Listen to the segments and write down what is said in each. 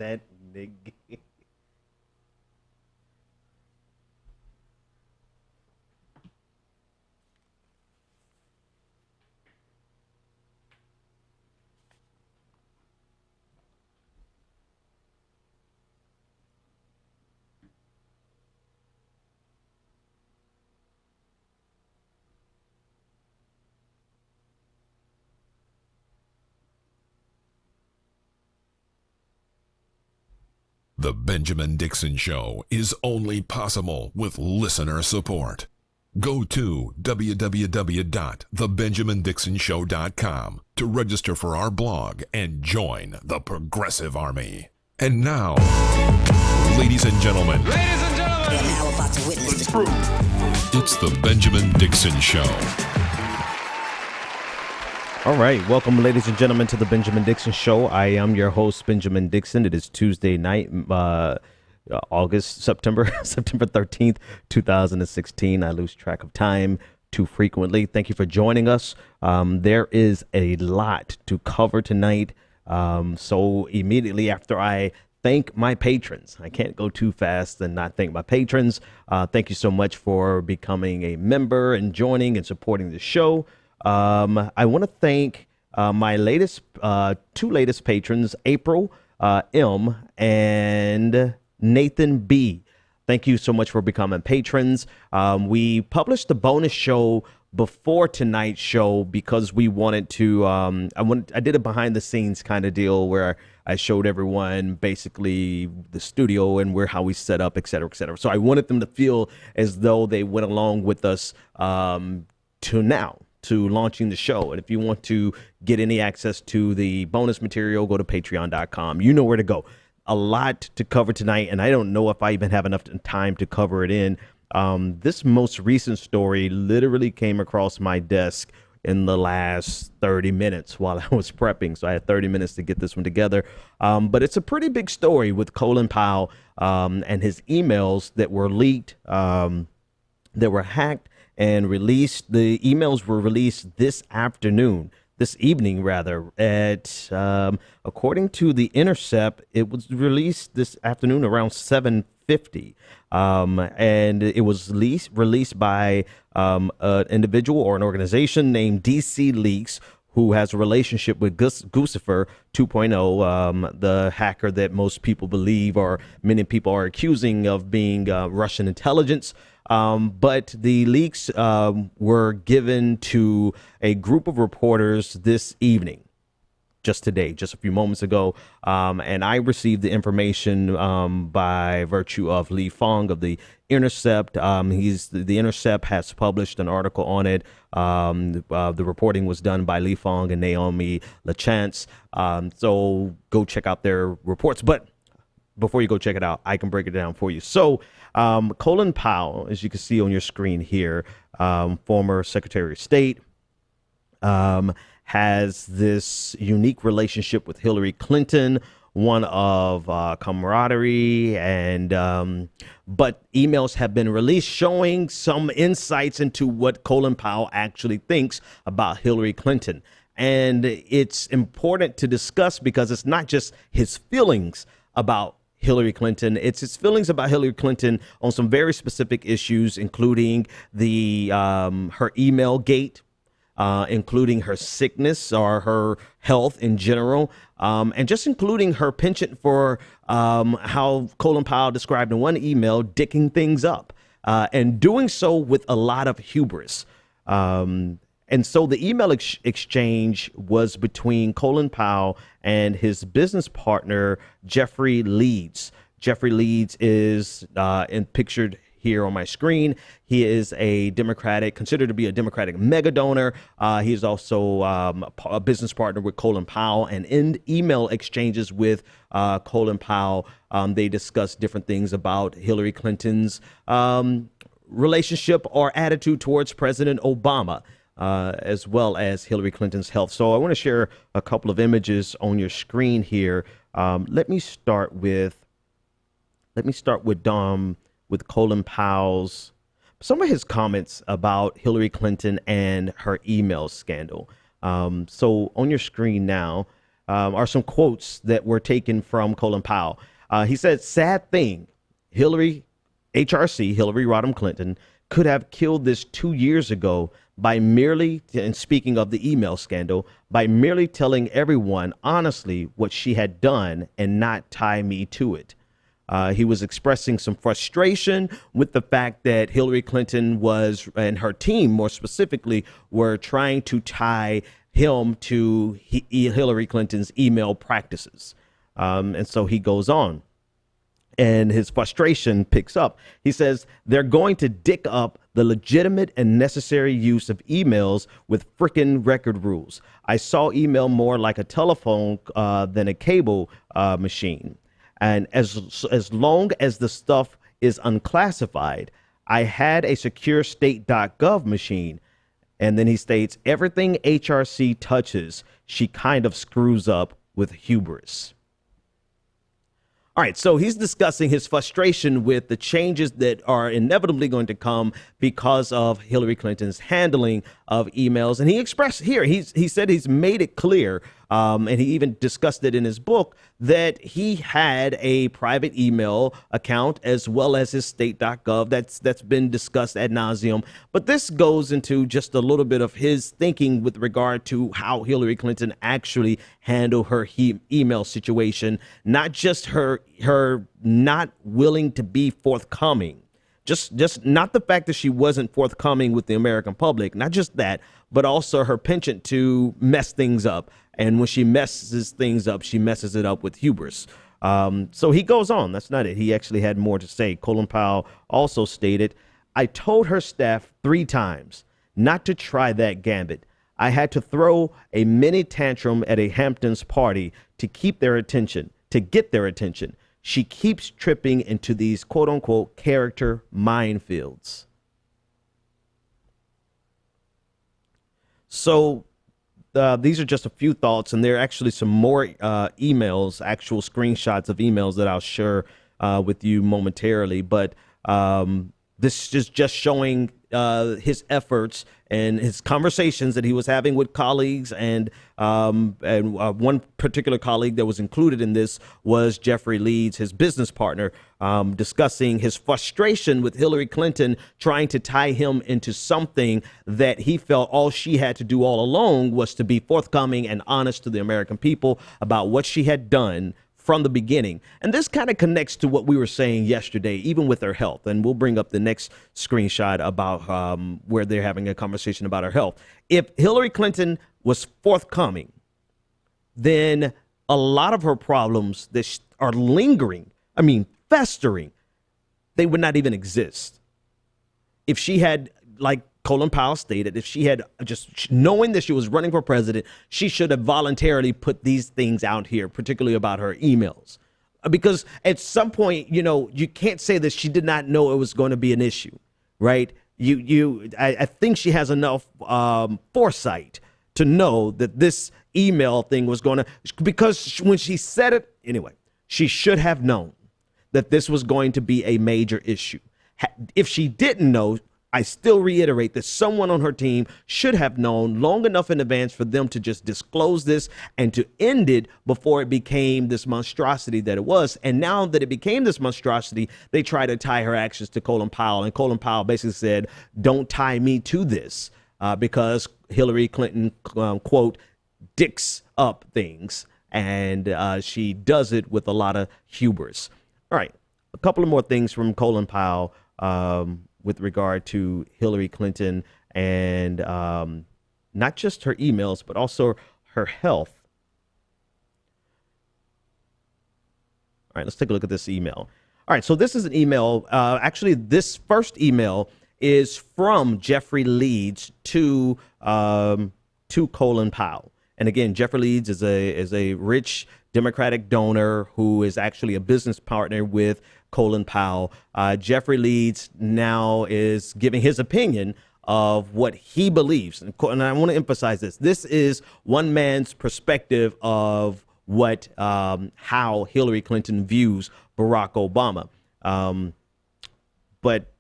that nigga. The Benjamin Dixon Show is only possible with listener support. Go to www.thebenjamindixonshow.com to register for our blog and join the Progressive Army. And now, ladies and gentlemen, You're now about to witness the truth. It's the Benjamin Dixon Show. All right, welcome, ladies and gentlemen, to the Benjamin Dixon Show. I am your host, Benjamin Dixon. It is Tuesday night, September 13th, 2016. I lose track of time too frequently. Thank you for joining us. There is a lot to cover tonight. So immediately after I thank my patrons, I can't go too fast and not thank my patrons. Thank you so much for becoming a member and joining and supporting the show. I want to thank my two latest patrons, April M and Nathan B. Thank you so much for becoming patrons. We published the bonus show before tonight's show because we wanted to. I did a behind the scenes kind of deal where I showed everyone basically the studio and how we set up, et cetera, et cetera. So I wanted them to feel as though they went along with us to launching the show. And if you want to get any access to the bonus material, go to patreon.com. You know where to go. A lot to cover tonight, and I don't know if I even have enough time to cover it in. This most recent story literally came across my desk in the last 30 minutes while I was prepping. So I had 30 minutes to get this one together. But it's a pretty big story with Colin Powell and his emails that were leaked, that were hacked and released. The emails were released this evening, at according to The Intercept, it was released this afternoon around 7:50, and it was released by an individual or an organization named DC Leaks, who has a relationship with Guccifer 2.0, the hacker that most people believe, or many people are accusing of being Russian intelligence. But the leaks were given to a group of reporters this evening, just today, just a few moments ago. And I received the information by virtue of Lee Fong of The Intercept. The Intercept has published an article on it. The reporting was done by Lee Fong and Naomi LaChance. So go check out their reports. But before you go check it out, I can break it down for you. So Colin Powell, as you can see on your screen here, former Secretary of State, has this unique relationship with Hillary Clinton, one of camaraderie, and but emails have been released showing some insights into what Colin Powell actually thinks about Hillary Clinton. And it's important to discuss because it's not just his feelings about Hillary Clinton. It's his feelings about Hillary Clinton on some very specific issues, including the her email gate, including her sickness or her health in general, and just including her penchant for how Colin Powell described in one email, dicking things up, and doing so with a lot of hubris. And so the email exchange was between Colin Powell and his business partner, Jeffrey Leeds. Jeffrey Leeds is pictured here on my screen. He is considered to be a Democratic mega donor. He is also a business partner with Colin Powell. And in email exchanges with Colin Powell, they discuss different things about Hillary Clinton's relationship or attitude towards President Obama, as well as Hillary Clinton's health. So I want to share a couple of images on your screen here. Let me start with Colin Powell's, some of his comments about Hillary Clinton and her email scandal. So on your screen now, are some quotes that were taken from Colin Powell. He said, "Sad thing, Hillary Rodham Clinton, could have killed this 2 years ago by merely," and speaking of the email scandal, "by merely telling everyone honestly what she had done and not tie me to it." He was expressing some frustration with the fact that Hillary Clinton was, and her team more specifically, were trying to tie him to Hillary Clinton's email practices. And so he goes on, and his frustration picks up. He says, "They're going to dick up the legitimate and necessary use of emails with frickin' record rules. I saw email more like a telephone than a cable machine. And as long as the stuff is unclassified, I had a secure state.gov machine." And then he states, "Everything HRC touches, she kind of screws up with hubris." All right, so he's discussing his frustration with the changes that are inevitably going to come because of Hillary Clinton's handling of emails. And he expressed here, he said he's made it clear, and he even discussed it in his book, that he had a private email account as well as his state.gov. That's been discussed ad nauseum. But this goes into just a little bit of his thinking with regard to how Hillary Clinton actually handled her email situation, not just her not willing to be forthcoming. Just not the fact that she wasn't forthcoming with the American public, not just that, but also her penchant to mess things up. And when she messes things up, she messes it up with hubris. So he goes on. That's not it. He actually had more to say. Colin Powell also stated, "I told her staff 3 times not to try that gambit. I had to throw a mini tantrum at a Hamptons party to get their attention. She keeps tripping into these quote unquote character minefields." So these are just a few thoughts, and there are actually some more emails, actual screenshots of emails that I'll share with you momentarily. But this is just showing his efforts and his conversations that he was having with colleagues. And one particular colleague that was included in this was Jeffrey Leeds, his business partner, discussing his frustration with Hillary Clinton trying to tie him into something that he felt all she had to do all along was to be forthcoming and honest to the American people about what she had done from the beginning. And this kind of connects to what we were saying yesterday, even with her health. And we'll bring up the next screenshot about where they're having a conversation about her health. If Hillary Clinton was forthcoming, then a lot of her problems that are lingering, festering, they would not even exist. If she had, like Colin Powell stated, if she had just knowing that she was running for president, she should have voluntarily put these things out here, particularly about her emails. Because at some point, you can't say that she did not know it was going to be an issue, right? I think she has enough foresight to know that this email thing was going to, because when she said it, anyway, she should have known that this was going to be a major issue. If she didn't know, I still reiterate that someone on her team should have known long enough in advance for them to just disclose this and to end it before it became this monstrosity that it was. And now that it became this monstrosity, they try to tie her actions to Colin Powell. And Colin Powell basically said, "Don't tie me to this," because Hillary Clinton, quote, dicks up things. And she does it with a lot of hubris. All right, a couple of more things from Colin Powell with regard to Hillary Clinton and not just her emails, but also her health. All right, let's take a look at this email. All right, so this is an email. Actually, this first email is from Jeffrey Leeds to Colin Powell. And again, Jeffrey Leeds is a rich Democratic donor who is actually a business partner with Colin Powell. Jeffrey Leeds now is giving his opinion of what he believes. And I want to emphasize this. This is one man's perspective of what how Hillary Clinton views Barack Obama. But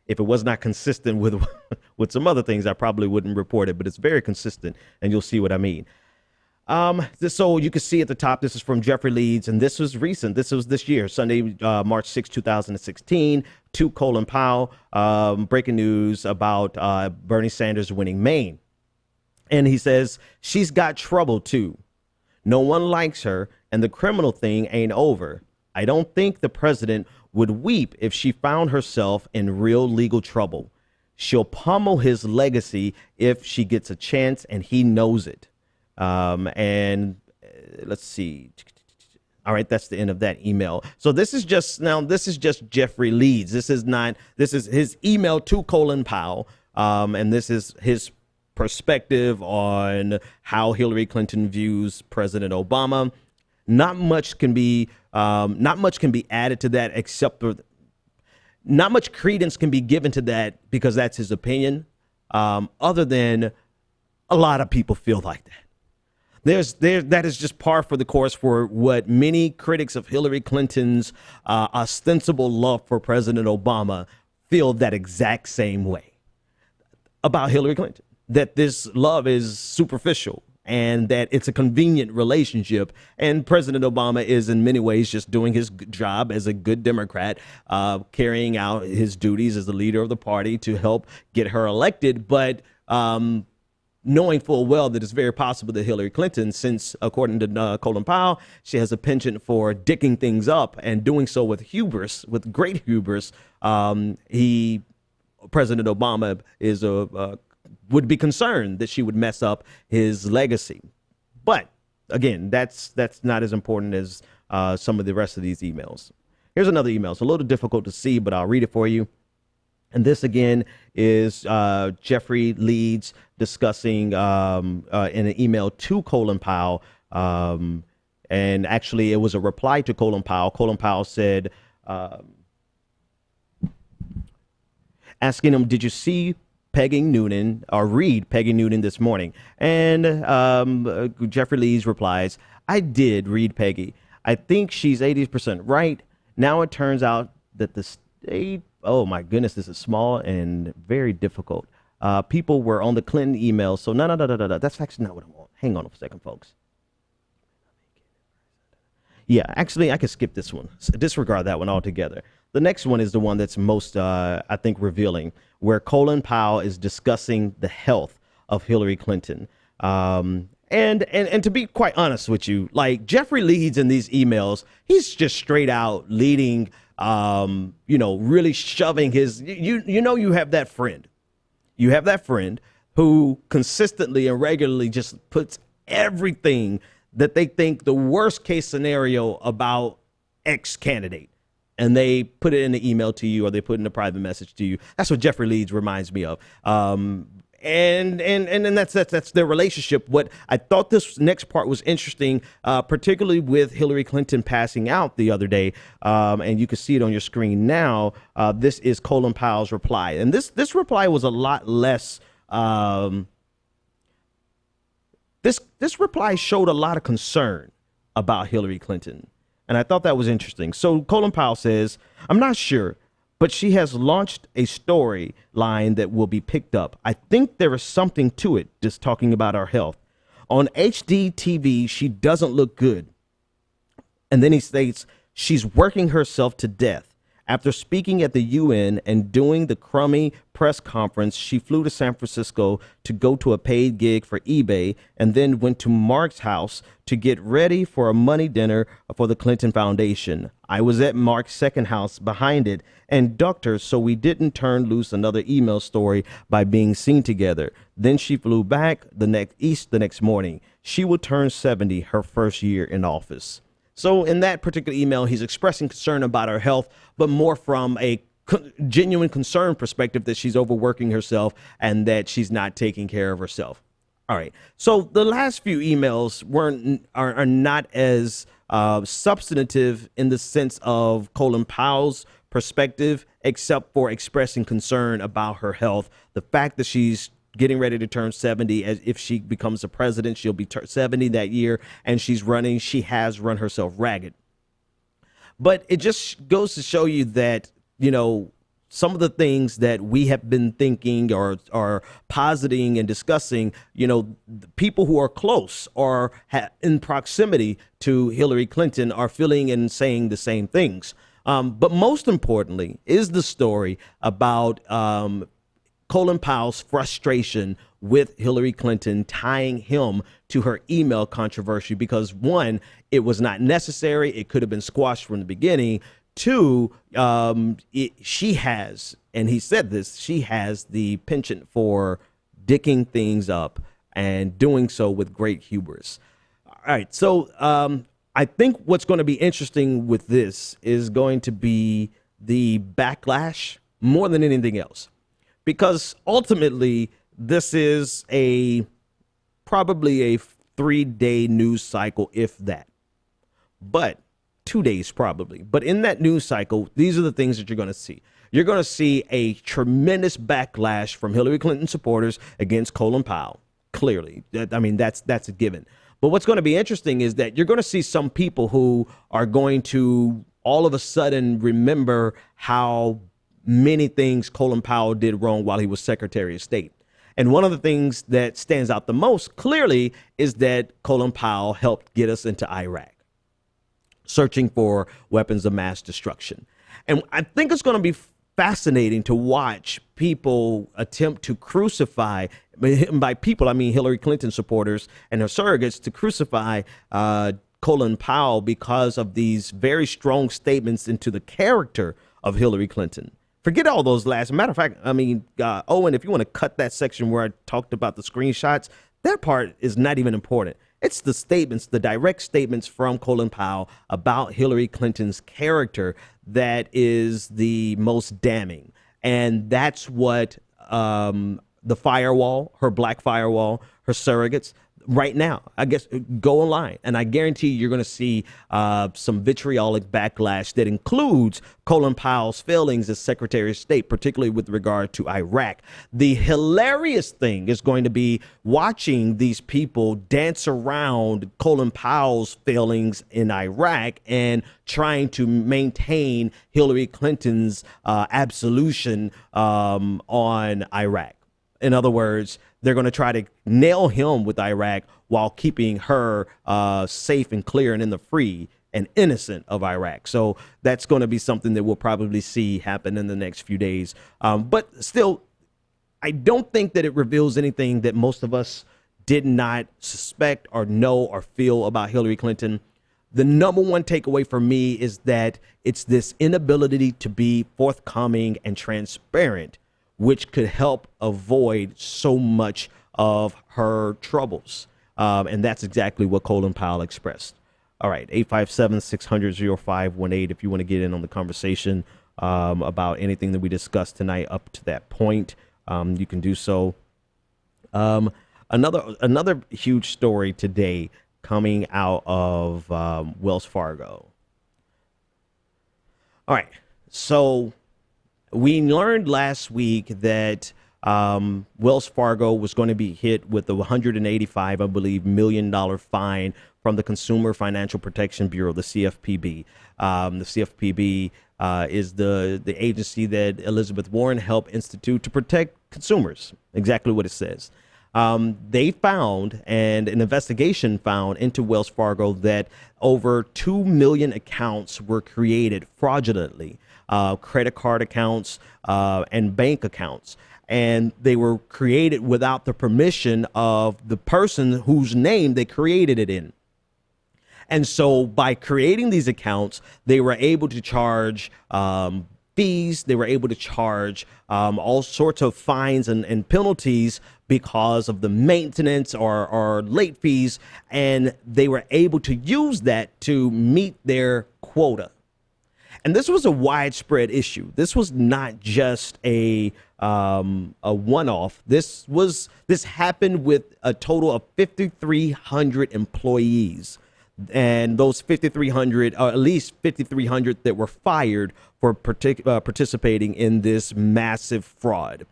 if it was not consistent with some other things, I probably wouldn't report it. But it's very consistent, and you'll see what I mean. So you can see at the top, this is from Jeffrey Leeds, and this was recent. This was this year, Sunday, March 6, 2016, to Colin Powell, breaking news about Bernie Sanders winning Maine. And he says, she's got trouble too. No one likes her, and the criminal thing ain't over. I don't think the president would weep if she found herself in real legal trouble. She'll pummel his legacy if she gets a chance, and he knows it. Let's see. All right, that's the end of that email. So this is just Jeffrey Leeds. This is his email to Colin Powell. And this is his perspective on how Hillary Clinton views President Obama. Not much can be added to that, except for not much credence can be given to that because that's his opinion. Other than a lot of people feel like that. That is just par for the course for what many critics of Hillary Clinton's ostensible love for President Obama feel that exact same way about Hillary Clinton, that this love is superficial and that it's a convenient relationship. And President Obama is in many ways just doing his job as a good Democrat, carrying out his duties as the leader of the party to help get her elected. But knowing full well that it's very possible that Hillary Clinton, since according to Colin Powell, she has a penchant for dicking things up and doing so with hubris, with great hubris, President Obama would be concerned that she would mess up his legacy. But again, that's not as important as some of the rest of these emails. Here's another email. It's a little difficult to see, but I'll read it for you. And this, again, is Jeffrey Leeds discussing in an email to Colin Powell. And actually, it was a reply to Colin Powell. Colin Powell said, asking him, did you see Peggy Noonan or read Peggy Noonan this morning? And Jeffrey Leeds replies, I did read Peggy. I think she's 80% right. Now it turns out that the state, oh my goodness, this is small and very difficult. People were on the Clinton email. So no. That's actually not what I want. Hang on a second, folks. Yeah, actually, I can skip this one. Disregard that one altogether. The next one is the one that's most, I think, revealing, where Colin Powell is discussing the health of Hillary Clinton. And to be quite honest with you, like Jeffrey Leeds in these emails, he's just straight out leading, really shoving his, you have that friend. You have that friend who consistently and regularly just puts everything that they think the worst case scenario about X candidate, and they put it in the email to you, or they put in a private message to you. That's what Jeffrey Leeds reminds me of. And that's their relationship. What I thought this next part was interesting, particularly with Hillary Clinton passing out the other day, and you can see it on your screen now. This is Colin Powell's reply, and this reply was a lot less. This reply showed a lot of concern about Hillary Clinton, and I thought that was interesting. So Colin Powell says, I'm not sure, but she has launched a storyline that will be picked up. I think there is something to it, just talking about our health. On HD TV, she doesn't look good. And then he states she's working herself to death. After speaking at the UN and doing the crummy press conference, she flew to San Francisco to go to a paid gig for eBay, and then went to Mark's house to get ready for a money dinner for the Clinton Foundation. I was at Mark's second house behind it and ducked her so we didn't turn loose another email story by being seen together. Then she flew back the next morning. She will turn 70 her first year in office. So in that particular email, he's expressing concern about her health, but more from a genuine concern perspective that she's overworking herself and that she's not taking care of herself. All right. So the last few emails are not as substantive in the sense of Colin Powell's perspective, except for expressing concern about her health. The fact that she's getting ready to turn 70, as if she becomes a president, she'll be 70 that year, and she has run herself ragged. But it just goes to show you that, some of the things that we have been thinking or positing and discussing, the people who are close or in proximity to Hillary Clinton are feeling and saying the same things. But most importantly is the story about Colin Powell's frustration with Hillary Clinton, tying him to her email controversy because, one, it was not necessary. It could have been squashed from the beginning. Two, she has, and he said this, she has the penchant for dicking things up and doing so with great hubris. All right, so I think what's going to be interesting with this is going to be the backlash more than anything else, because ultimately this is probably a 3-day news cycle, if that, but 2 days probably. But in that news cycle, these are the things that you're going to see. You're going to see a tremendous backlash from Hillary Clinton supporters against Colin Powell. Clearly, I mean, that's a given. But what's going to be interesting is that you're going to see some people who are going to all of a sudden remember how many things Colin Powell did wrong while he was Secretary of State. And one of the things that stands out the most clearly is that Colin Powell helped get us into Iraq, searching for weapons of mass destruction. And I think it's going to be fascinating to watch people attempt to crucify, by people, I mean Hillary Clinton supporters and her surrogates, to crucify Colin Powell because of these very strong statements into the character of Hillary Clinton. Forget all those last. Matter of fact, I mean, Owen, if you want to cut that section where I talked about the screenshots, that part is not even important. It's the statements, the direct statements from Colin Powell about Hillary Clinton's character that is the most damning. And that's what the firewall, her black firewall, her surrogates, right now, I guess, go online. And I guarantee you're going to see some vitriolic backlash that includes Colin Powell's failings as Secretary of State, particularly with regard to Iraq. The hilarious thing is going to be watching these people dance around Colin Powell's failings in Iraq and trying to maintain Hillary Clinton's absolution on Iraq. In other words, they're going to try to nail him with Iraq while keeping her safe and clear and in the free and innocent of Iraq. So that's going to be something that we'll probably see happen in the next few days. But still, I don't think that it reveals anything that most of us did not suspect or know or feel about Hillary Clinton. The number one takeaway for me is that it's this inability to be forthcoming and transparent, which could help avoid so much of her troubles. And that's exactly what Colin Powell expressed. All right, 857-600-0518 if you want to get in on the conversation about anything that we discussed tonight up to that point. You can do so. Another huge story today coming out of Wells Fargo. All right, so we learned last week that Wells Fargo was going to be hit with a $185 million fine from the Consumer Financial Protection Bureau, the CFPB. The CFPB is the agency that Elizabeth Warren helped institute to protect consumers. Exactly what it says. They found, and an investigation found into Wells Fargo, that over 2 million accounts were created fraudulently. Credit card accounts and bank accounts. And they were created without the permission of the person whose name they created it in. And so by creating these accounts, they were able to charge fees. They were able to charge all sorts of fines and penalties because of the maintenance or late fees. And they were able to use that to meet their quota. And this was a widespread issue. This was not just a one-off. This happened with a total of 5,300 employees, and those 5,300, or at least 5,300, that were fired for participating in this massive fraud.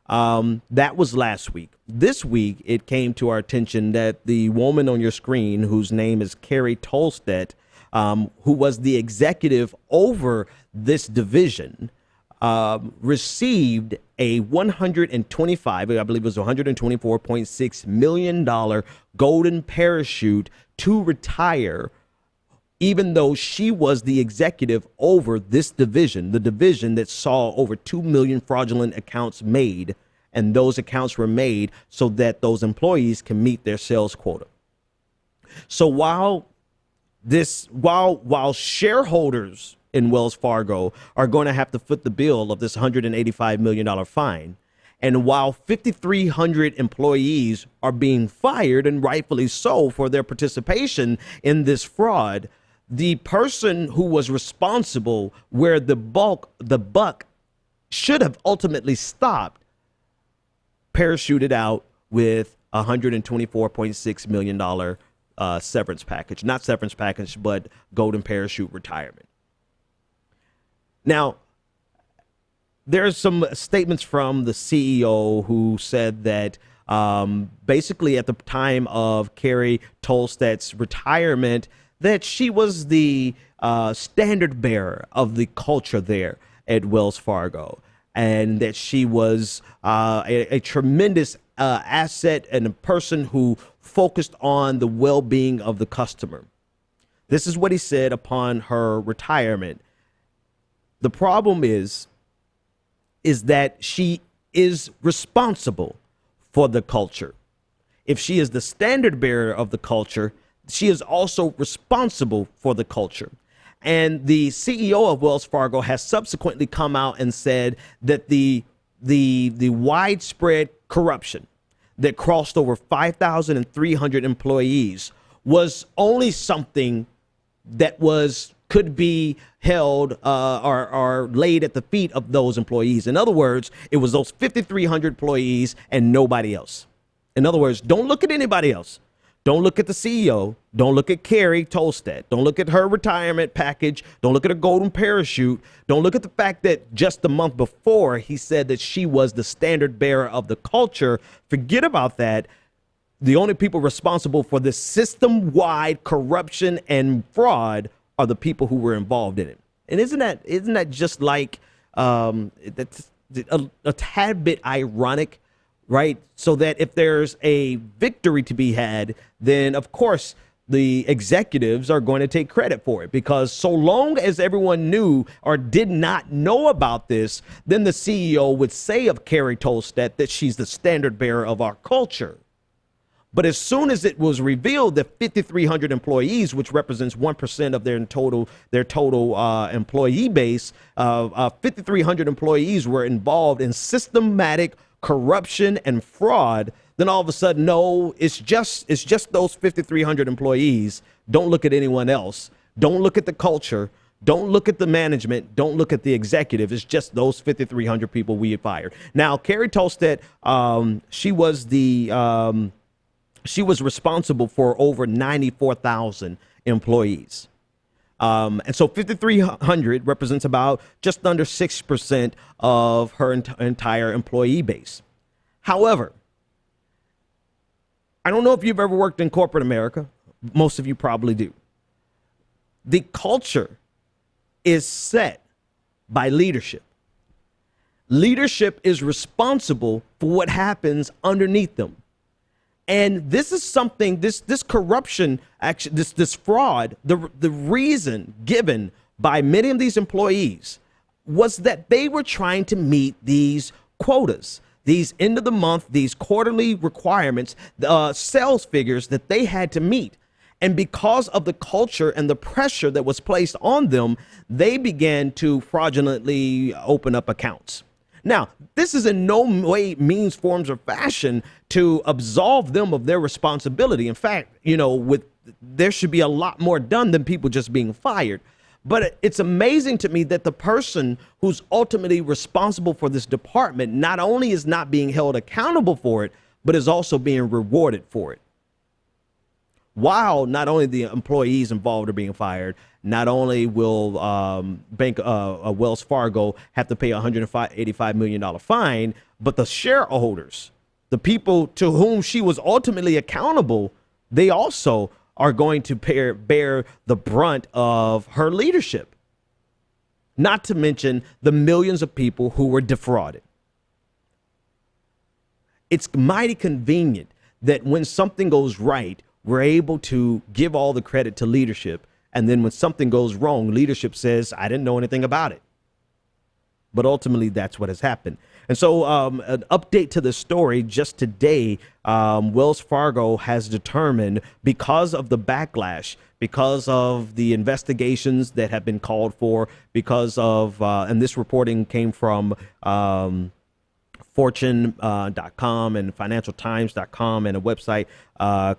That was last week. This week, it came to our attention that the woman on your screen, whose name is Carrie Tolstedt, who was the executive over this division, received a I believe it was $124.6 million golden parachute to retire, even though she was the executive over this division, the division that saw over 2 million fraudulent accounts made. And those accounts were made so that those employees can meet their sales quota. So while shareholders in Wells Fargo are going to have to foot the bill of this $185 million fine, and while 5,300 employees are being fired, and rightfully so, for their participation in this fraud, the person who was responsible, where the buck should have ultimately stopped, parachuted out with a $124.6 million severance package. Not severance package, but golden parachute retirement. Now, there's some statements from the CEO who said that basically at the time of Carrie Tolstad's retirement, that she was the standard bearer of the culture there at Wells Fargo, and that she was a tremendous asset and a person who focused on the well-being of the customer. This is what he said upon her retirement. The problem is that she is responsible for the culture. If she is the standard bearer of the culture, she is also responsible for the culture. And the CEO of Wells Fargo has subsequently come out and said that the widespread corruption that crossed over 5,300 employees was only something that could be held or laid at the feet of those employees. In other words, it was those 5,300 employees and nobody else. In other words, don't look at anybody else. Don't look at the CEO. Don't look at Carrie Tolstad. Don't look at her retirement package. Don't look at her golden parachute. Don't look at the fact that just the month before he said that she was the standard bearer of the culture. Forget about that. The only people responsible for this system-wide corruption and fraud are the people who were involved in it. And isn't that just like that's a tad bit ironic? Right? So that if there's a victory to be had, then of course the executives are going to take credit for it, because so long as everyone knew or did not know about this, then the CEO would say of Carrie Tolstad that she's the standard bearer of our culture. But as soon as it was revealed that 5,300 employees, which represents 1% of their total employee base, 5,300 employees were involved in systematic corruption and fraud, then all of a sudden, no, it's just those 5,300 employees. Don't look at anyone else. Don't look at the culture. Don't look at the management. Don't look at the executive. It's just those 5,300 people we had fired. Now, Carrie Tolstad, she was responsible for over 94,000 employees. And so 5,300 represents about just under 6% of her entire employee base. However, I don't know if you've ever worked in corporate America. Most of you probably do. The culture is set by leadership. Leadership is responsible for what happens underneath them. And this is something, this corruption, actually, this fraud, the reason given by many of these employees was that they were trying to meet these quotas, these end of the month, these quarterly requirements, sales figures that they had to meet. And because of the culture and the pressure that was placed on them, they began to fraudulently open up accounts. Now, this is in no way, means, forms, or fashion to absolve them of their responsibility. In fact, there should be a lot more done than people just being fired. But it's amazing to me that the person who's ultimately responsible for this department not only is not being held accountable for it, but is also being rewarded for it. While not only the employees involved are being fired, not only will Wells Fargo have to pay a $185 million fine, but the shareholders, the people to whom she was ultimately accountable, they also are going to bear the brunt of her leadership. not to mention the millions of people who were defrauded. It's mighty convenient that when something goes right, we're able to give all the credit to leadership. And then when something goes wrong, leadership says, I didn't know anything about it. But ultimately, that's what has happened. And so an update to the story just today, Wells Fargo has determined, because of the backlash, because of the investigations that have been called for, because of and this reporting came from Fortune.com and FinancialTimes.com and a website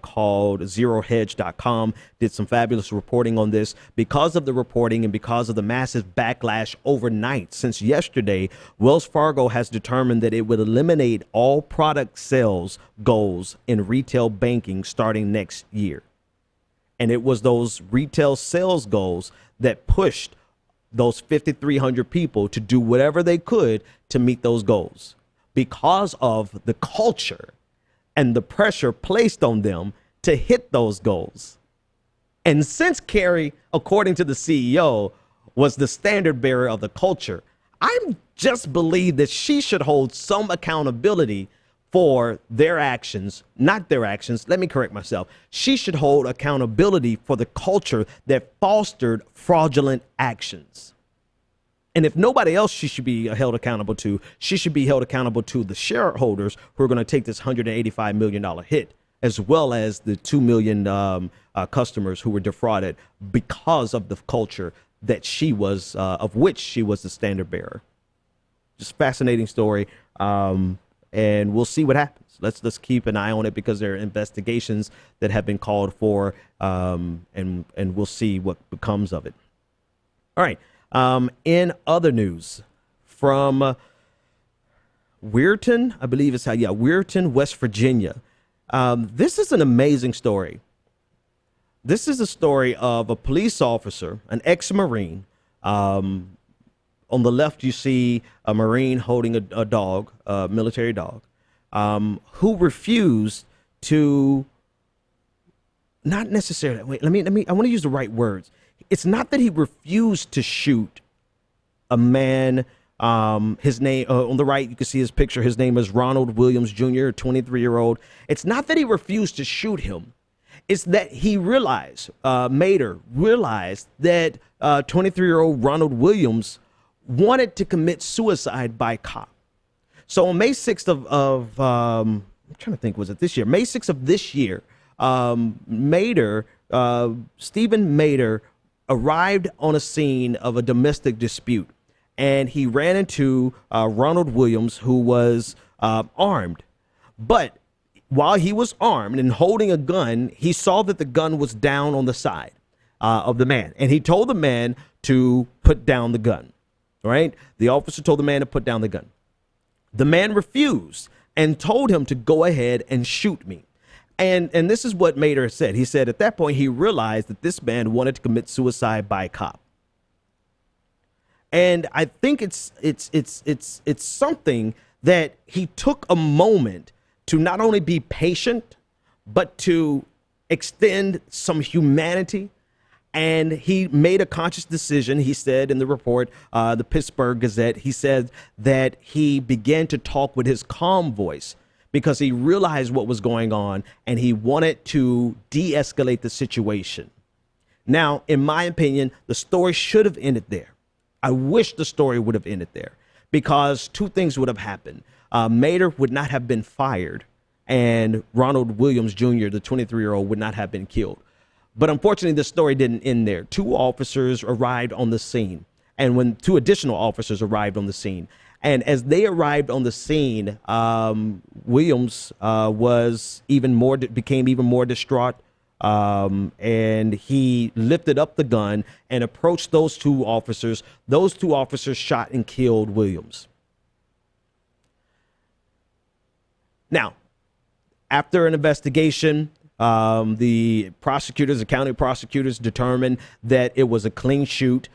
called ZeroHedge.com did some fabulous reporting on this. Because of the reporting and because of the massive backlash overnight since yesterday, Wells Fargo has determined that it would eliminate all product sales goals in retail banking starting next year. And it was those retail sales goals that pushed those 5,300 people to do whatever they could to meet those goals, because of the culture and the pressure placed on them to hit those goals. And since Carrie, according to the CEO, was the standard bearer of the culture, I just believe that she should hold some accountability for their actions, not their actions. Let me correct myself. She should hold accountability for the culture that fostered fraudulent actions. And if nobody else she should be held accountable to, she should be held accountable to the shareholders who are going to take this $185 million hit, as well as the 2 million customers who were defrauded because of the culture that she was, of which she was the standard bearer. Just fascinating story. And we'll see what happens. Let's keep an eye on it, because there are investigations that have been called for, and we'll see what becomes of it. All right. In other news, from Weirton, I believe it's Weirton, West Virginia. This is an amazing story. This is a story of a police officer, an ex-Marine. On the left, you see a Marine holding a dog, a military dog, who refused to, not necessarily, wait, I want to use the right words. It's not that he refused to shoot a man. His name on the right, you can see his picture. His name is Ronald Williams Jr., a 23-year-old. It's not that he refused to shoot him. It's that he realized, Mater realized that 23-year-old Ronald Williams wanted to commit suicide by cop. So on May 6th of I'm trying to think, was it this year? May 6th of this year, Mater, Stephen Mater, arrived on a scene of a domestic dispute, and he ran into Ronald Williams, who was armed. But while he was armed and holding a gun, he saw that the gun was down on the side of the man, and he told the man to put down the gun. Right? The officer told the man to put down the gun. The man refused and told him to go ahead and shoot me. And this is what Mater said. He said at that point he realized that this man wanted to commit suicide by cop. And I think it's something that he took a moment to not only be patient, but to extend some humanity. And he made a conscious decision. He said in the report, the Pittsburgh Gazette, he said that he began to talk with his calm voice because he realized what was going on and he wanted to de-escalate the situation. Now, in my opinion, the story should have ended there. I wish the story would have ended there, because two things would have happened. Mater would not have been fired, and Ronald Williams Jr., the 23-year-old, would not have been killed. But unfortunately, the story didn't end there. Two officers arrived on the scene, and when two additional officers arrived on the scene, and as they arrived on the scene, Williams became even more distraught, and he lifted up the gun and approached those two officers. Those two officers shot and killed Williams. Now, after an investigation, the county prosecutors determined that it was a clean shoot.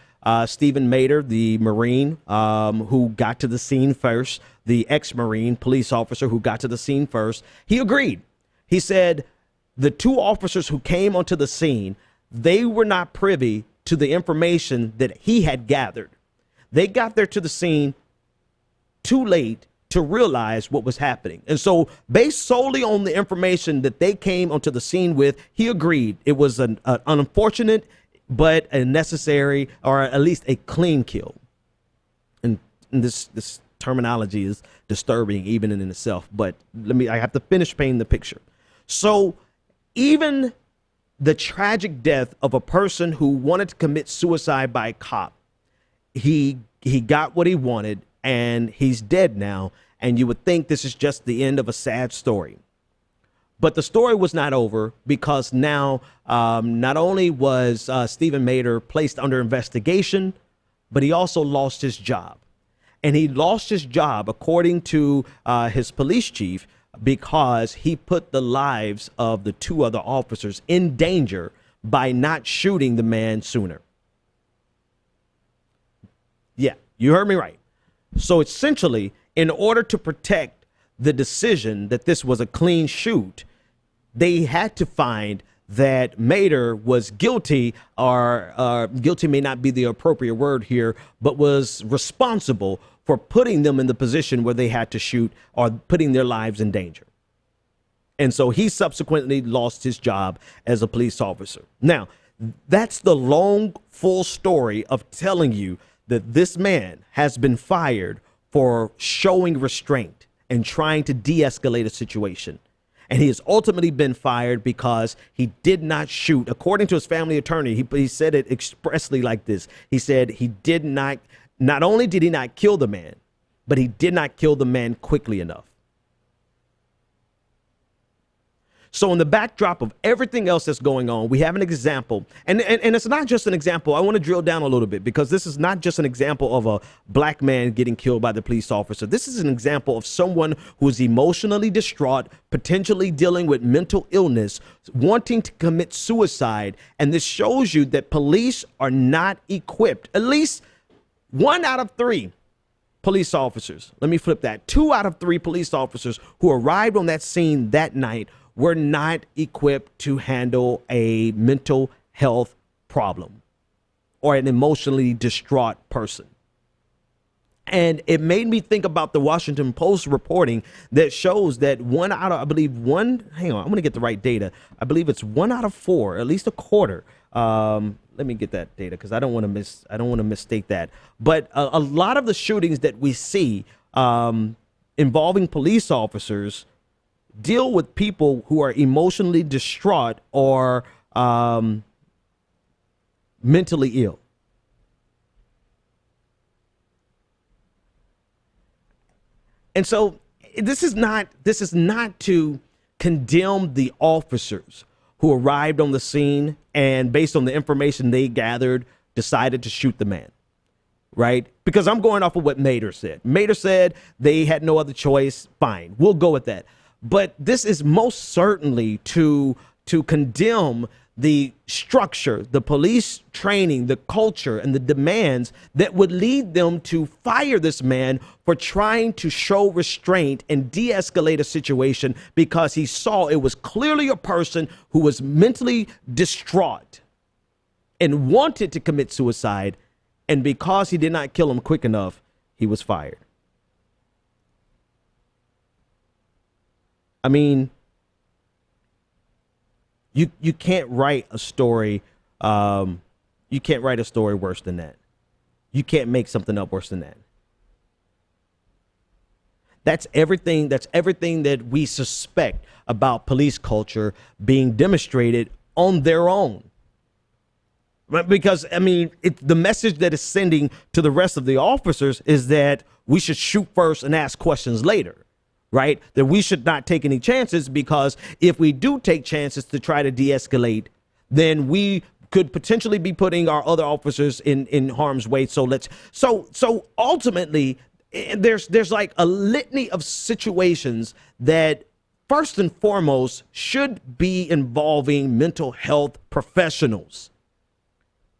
Stephen Mater, the Marine who got to the scene first, the ex-Marine police officer who got to the scene first, he agreed. He said the two officers who came onto the scene, they were not privy to the information that he had gathered. They got there to the scene too late to realize what was happening. And so based solely on the information that they came onto the scene with, he agreed it was an unfortunate but a necessary, or at least a clean kill. And this terminology is disturbing even in itself, but I have to finish painting the picture. So even the tragic death of a person who wanted to commit suicide by a cop, he got what he wanted, and he's dead now. And you would think this is just the end of a sad story. But the story was not over, because now not only was Stephen Mader placed under investigation, but he also lost his job. And he lost his job, according to his police chief, because he put the lives of the two other officers in danger by not shooting the man sooner. Yeah, you heard me right. So essentially, in order to protect the decision that this was a clean shoot, they had to find that Mader was guilty, or guilty may not be the appropriate word here, but was responsible for putting them in the position where they had to shoot, or putting their lives in danger. And so he subsequently lost his job as a police officer. Now, that's the long, full story of telling you that this man has been fired for showing restraint and trying to de-escalate a situation. And he has ultimately been fired because he did not shoot. According to his family attorney, he said it expressly like this. He said he did not only did he not kill the man, but he did not kill the man quickly enough. So in the backdrop of everything else that's going on, we have an example, and it's not just an example. I want to drill down a little bit, because this is not just an example of a black man getting killed by the police officer. This is an example of someone who is emotionally distraught, potentially dealing with mental illness, wanting to commit suicide. And this shows you that police are not equipped. At least 1 out of 3 police officers, let me flip that, 2 out of 3 police officers who arrived on that scene that night were not equipped to handle a mental health problem or an emotionally distraught person. And it made me think about the Washington Post reporting that shows that 1 out of, I believe hang on, I'm going to get the right data. I believe it's 1 out of 4, at least a quarter. Let me get that data, because I don't want to mistake that. But a lot of the shootings that we see involving police officers deal with people who are emotionally distraught or mentally ill. And so this is not to condemn the officers who arrived on the scene and, based on the information they gathered, decided to shoot the man. Right? Because I'm going off of what Mader said. Mader said they had no other choice. Fine, we'll go with that. But this is most certainly to condemn the structure, the police training, the culture, and the demands that would lead them to fire this man for trying to show restraint and de-escalate a situation, because he saw it was clearly a person who was mentally distraught and wanted to commit suicide. And because he did not kill him quick enough, he was fired. I mean, you can't write a story. You can't write a story worse than that. You can't make something up worse than that. That's everything that we suspect about police culture being demonstrated on their own. Because, I mean, the message that it's sending to the rest of the officers is that we should shoot first and ask questions later. Right? That we should not take any chances, because if we do take chances to try to de-escalate, then we could potentially be putting our other officers in harm's way. So ultimately, there's like a litany of situations that first and foremost should be involving mental health professionals,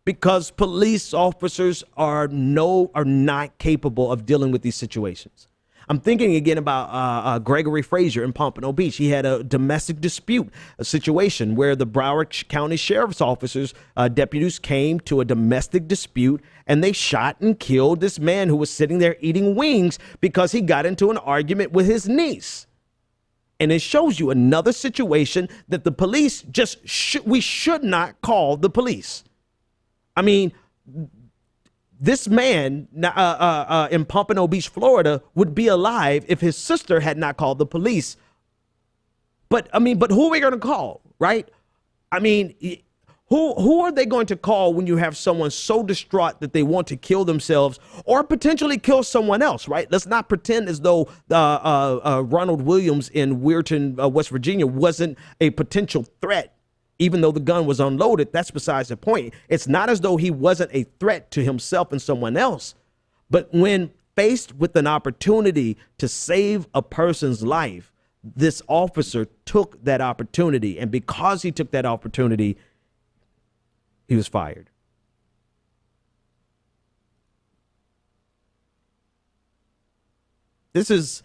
because police officers are not capable of dealing with these situations. I'm thinking again about Gregory Frazier in Pompano Beach. He had a domestic dispute, a situation where the Broward County Sheriff's officers, deputies came to a domestic dispute, and they shot and killed this man who was sitting there eating wings because he got into an argument with his niece. And it shows you another situation that the police we should not call the police. I mean, this man in Pompano Beach, Florida, would be alive if his sister had not called the police. But who are we going to call, right? I mean, who are they going to call when you have someone so distraught that they want to kill themselves or potentially kill someone else, right? Let's not pretend as though Ronald Williams in Weirton, West Virginia wasn't a potential threat. Even though the gun was unloaded, that's besides the point. It's not as though he wasn't a threat to himself and someone else. But when faced with an opportunity to save a person's life, this officer took that opportunity. And because he took that opportunity, he was fired. This is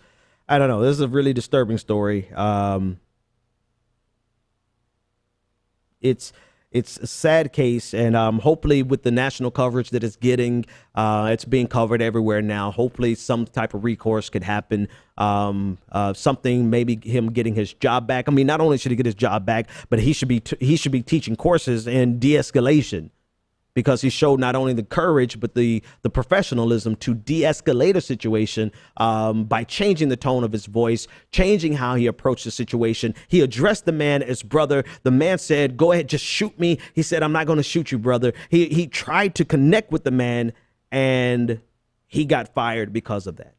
a really disturbing story. It's a sad case, and hopefully with the national coverage that it's getting, it's being covered everywhere now. Hopefully some type of recourse could happen. Something, maybe him getting his job back. I mean, not only should he get his job back, but he should be teaching courses in de-escalation, because he showed not only the courage but the professionalism to de-escalate a situation by changing the tone of his voice, changing how he approached the situation. He addressed the man as brother. The man said, "Go ahead, just shoot me." He said, "I'm not going to shoot you, brother." He tried to connect with the man, and he got fired because of that.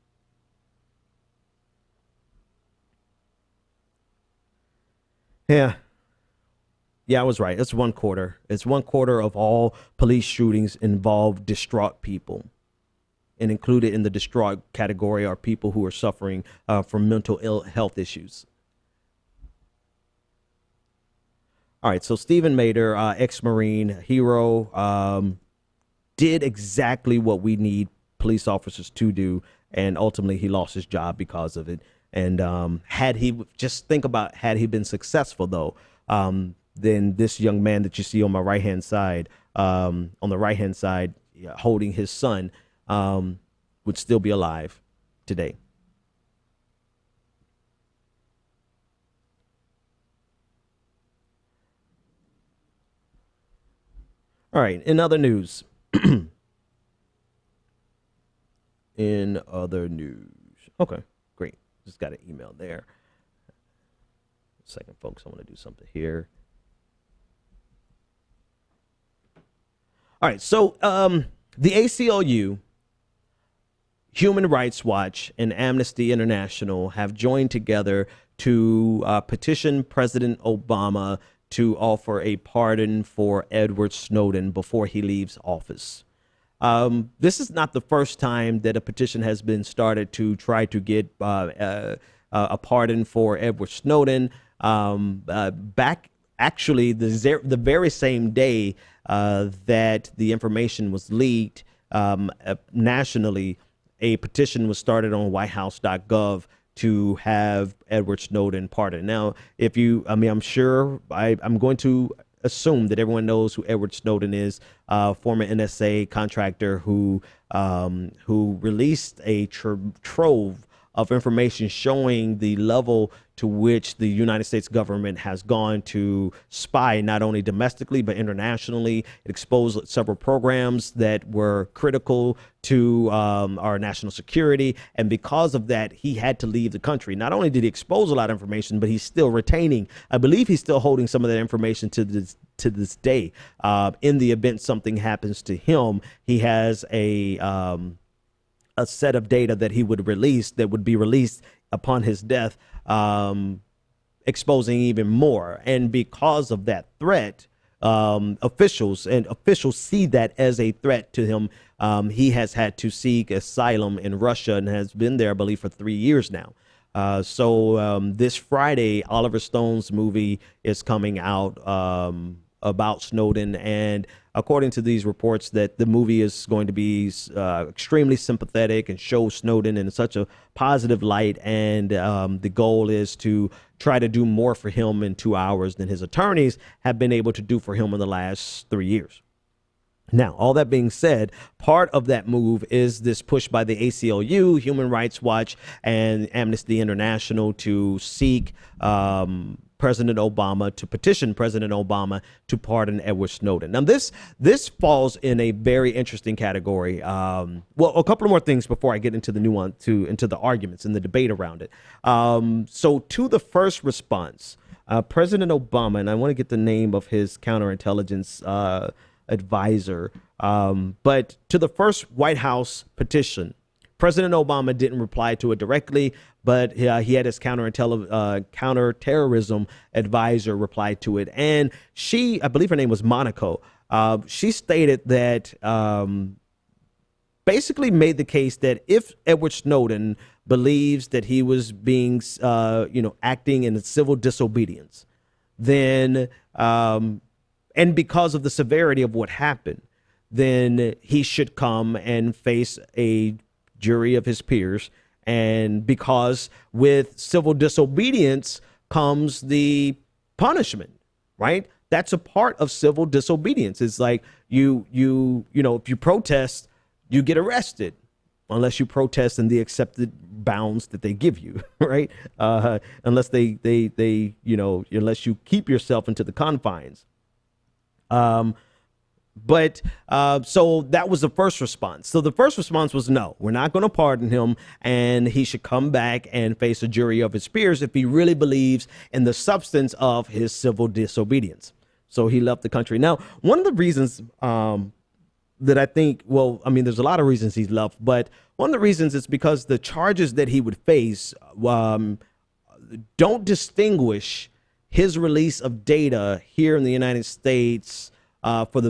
Yeah, I was right. It's 1/4. It's 1/4 of all police shootings involve distraught people. And included in the distraught category are people who are suffering from mental health issues. All right, so Stephen Mader, ex-Marine hero, did exactly what we need police officers to do, and ultimately he lost his job because of it. And had he been successful, though, then this young man that you see on my right-hand side, holding his son, would still be alive today. All right, in other news. Okay, great. Just got an email there. Second, folks, I want to do something here. All right, so the ACLU, Human Rights Watch, and Amnesty International have joined together to petition President Obama to offer a pardon for Edward Snowden before he leaves office. This is not the first time that a petition has been started to try to get a pardon for Edward Snowden. Back actually the very same day that the information was leaked nationally, a petition was started on whitehouse.gov to have Edward Snowden pardoned. Now, I'm going to assume that everyone knows who Edward Snowden is, former NSA contractor who released a trove of information showing the level to which the United States government has gone to spy not only domestically but internationally. It exposed several programs that were critical to our national security, and because of that, he had to leave the country. Not only did he expose a lot of information, but he's still retaining, I believe he's still holding some of that information to this day. In the event something happens to him, he has a set of data that he would release, that would be released upon his death, exposing even more. And because of that threat, officials see that as a threat to him. He has had to seek asylum in Russia and has been there, I believe, for 3 years now. So this Friday, Oliver Stone's movie is coming out about Snowden, and according to these reports, that the movie is going to be extremely sympathetic and show Snowden in such a positive light. And the goal is to try to do more for him in 2 hours than his attorneys have been able to do for him in the last 3 years. Now, all that being said, part of that move is this push by the ACLU, Human Rights Watch, and Amnesty International to seek President Obama, to petition President Obama to pardon Edward Snowden. Now, this falls in a very interesting category. Well, a couple of more things before I get into the nuance, into the arguments and the debate around it. So to the first response, President Obama, and I want to get the name of his counterintelligence advisor, but to the first White House petition, President Obama didn't reply to it directly, but he had his counterterrorism advisor reply to it. And she, I believe her name was Monaco, she stated that basically made the case that if Edward Snowden believes that he was being, acting in civil disobedience, then and because of the severity of what happened, then he should come and face a jury of his peers. And because with civil disobedience comes the punishment, right? That's a part of civil disobedience. It's like if you protest, you get arrested unless you protest in the accepted bounds that they give you, right? Unless unless you keep yourself into the confines. So that was the first response. So the first response was, no, we're not going to pardon him, and he should come back and face a jury of his peers if he really believes in the substance of his civil disobedience. So he left the country. Now, one of the reasons that I think, there's a lot of reasons he's left, but one of the reasons is because the charges that he would face don't distinguish his release of data here in the United States for the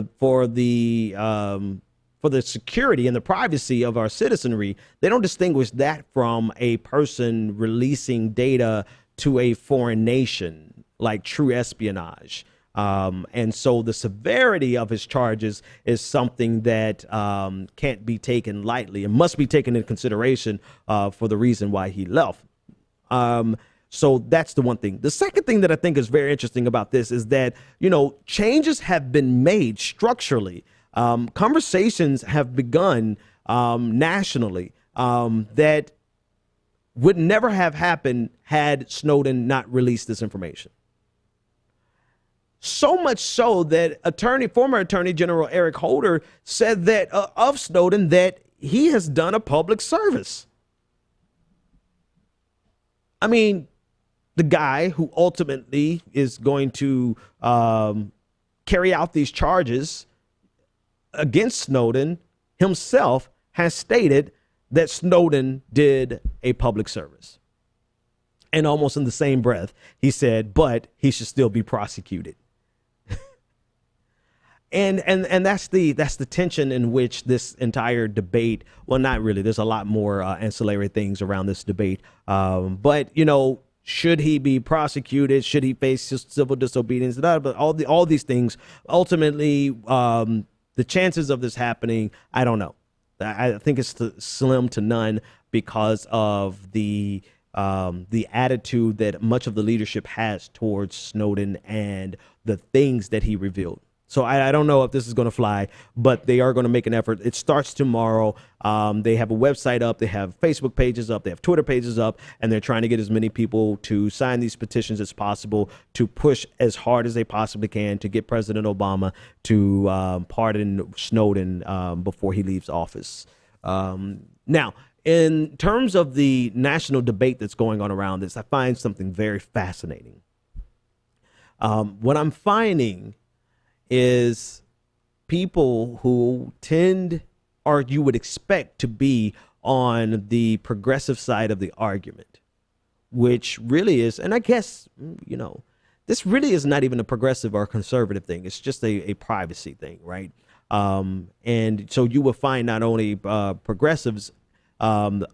security and the privacy of our citizenry. They don't distinguish that from a person releasing data to a foreign nation, like true espionage. And so the severity of his charges is something that can't be taken lightly and must be taken into consideration for the reason why he left. So that's the one thing. The second thing that I think is very interesting about this is that, changes have been made structurally. Conversations have begun nationally that would never have happened had Snowden not released this information. So much so that former Attorney General Eric Holder said that of Snowden that he has done a public service. I mean, the guy who ultimately is going to carry out these charges against Snowden himself has stated that Snowden did a public service. And almost in the same breath, he said, but he should still be prosecuted. And that's the tension in which this entire debate, well, not really, there's a lot more ancillary things around this debate. But, should he be prosecuted? Should he face civil disobedience? But all these things, ultimately, the chances of this happening, I don't know. I think it's slim to none because of the attitude that much of the leadership has towards Snowden and the things that he revealed. So I don't know if this is going to fly, but they are going to make an effort. It starts tomorrow. They have a website up. They have Facebook pages up. They have Twitter pages up. And they're trying to get as many people to sign these petitions as possible to push as hard as they possibly can to get President Obama to pardon Snowden before he leaves office. Now, in terms of the national debate that's going on around this, I find something very fascinating. What I'm finding is people who tend, or you would expect to be on the progressive side of the argument, which really is, and I guess, this really is not even a progressive or conservative thing. It's just a privacy thing, right? And so you will find not only progressives on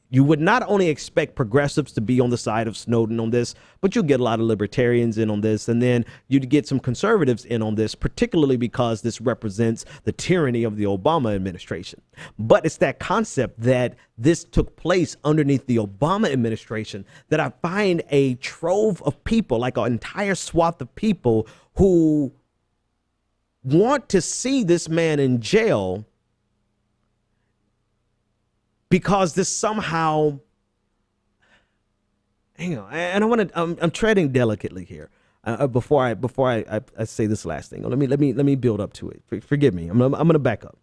you would not only expect progressives to be on the side of Snowden on this, but you'll get a lot of libertarians in on this. And then you'd get some conservatives in on this, particularly because this represents the tyranny of the Obama administration. But it's that concept that this took place underneath the Obama administration that I find a trove of people, like an entire swath of people who want to see this man in jail because this somehow, hang on, and I'm treading delicately here before I say this last thing. Let me build up to it. Forgive me. I'm gonna back up.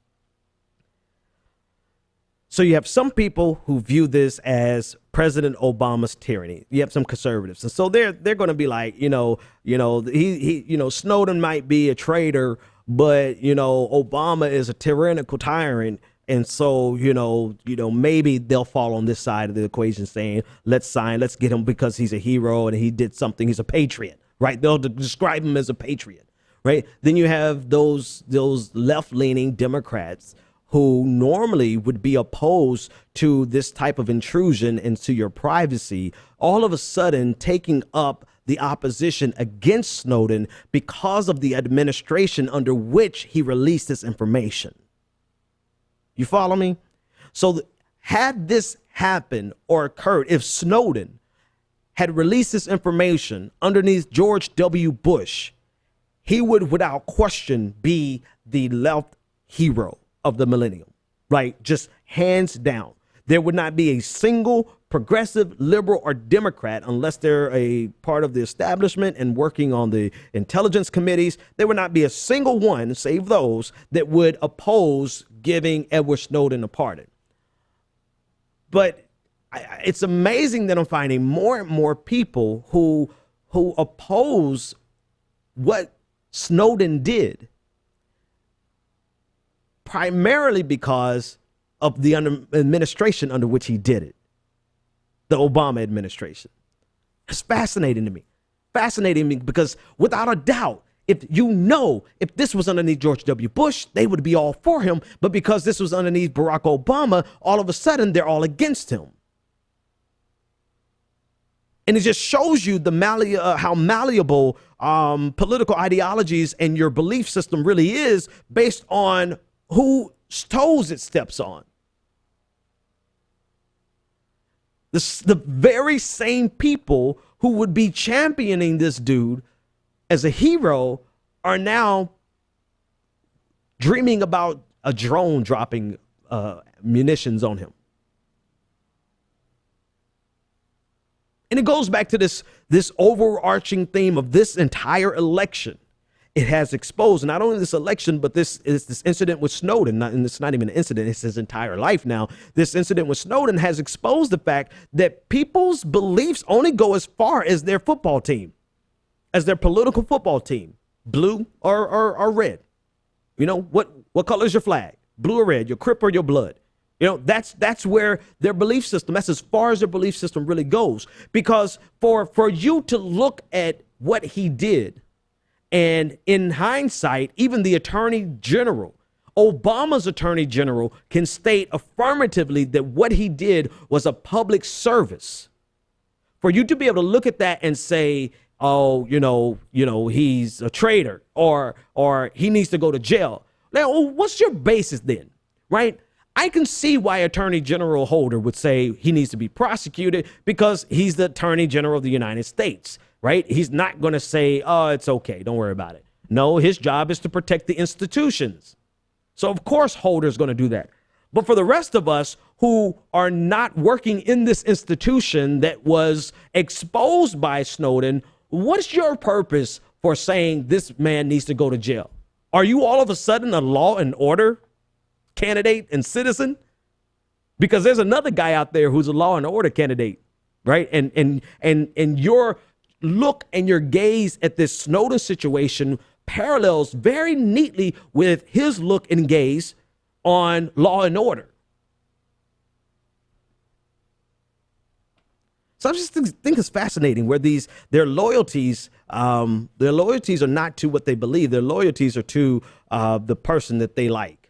So you have some people who view this as President Obama's tyranny. You have some conservatives, and so they're going to be like, Snowden might be a traitor, but Obama is a tyrannical tyrant. And so, maybe they'll fall on this side of the equation saying, let's get him because he's a hero and he did something. He's a patriot, right? They'll describe him as a patriot, right? Then you have those left-leaning Democrats who normally would be opposed to this type of intrusion into your privacy, all of a sudden taking up the opposition against Snowden because of the administration under which he released this information. You follow me? So had this happened or occurred, if Snowden had released this information underneath George W. Bush, he would without question be the left hero of the millennium, right? Just hands down. There would not be a single progressive, liberal, or Democrat, unless they're a part of the establishment and working on the intelligence committees. There would not be a single one, save those, that would oppose giving Edward Snowden a pardon. But it's amazing that I'm finding more and more people who oppose what Snowden did, primarily because of the administration under which he did it, the Obama administration. It's fascinating to me. Fascinating me because without a doubt, if this was underneath George W. Bush, they would be all for him. But because this was underneath Barack Obama, all of a sudden they're all against him. And it just shows you how malleable political ideologies and your belief system really is based on whose toes it steps on. The very same people who would be championing this dude as a hero are now dreaming about a drone dropping munitions on him. And it goes back to this overarching theme of this entire election. It has exposed not only this election, but this incident with Snowden. And it's not even an incident, it's his entire life now. This incident with Snowden has exposed the fact that people's beliefs only go as far as their football team, as their political football team, blue or red. What color is your flag? Blue or red, your Crip or your blood? That's where their belief system, that's as far as their belief system really goes. Because for you to look at what he did, and in hindsight, even the attorney general, Obama's attorney general, can state affirmatively that what he did was a public service. For you to be able to look at that and say, oh, he's a traitor or he needs to go to jail. Now, what's your basis then, right? I can see why Attorney General Holder would say he needs to be prosecuted because he's the Attorney General of the United States. Right? He's not going to say, oh, it's okay, don't worry about it. No, his job is to protect the institutions. So, of course, Holder's going to do that. But for the rest of us who are not working in this institution that was exposed by Snowden, what's your purpose for saying this man needs to go to jail? Are you all of a sudden a law and order candidate and citizen? Because there's another guy out there who's a law and order candidate, right? And your look and your gaze at this Snowden situation parallels very neatly with his look and gaze on law and order. So I just think it's fascinating where their loyalties are not to what they believe. Their loyalties are to the person that they like.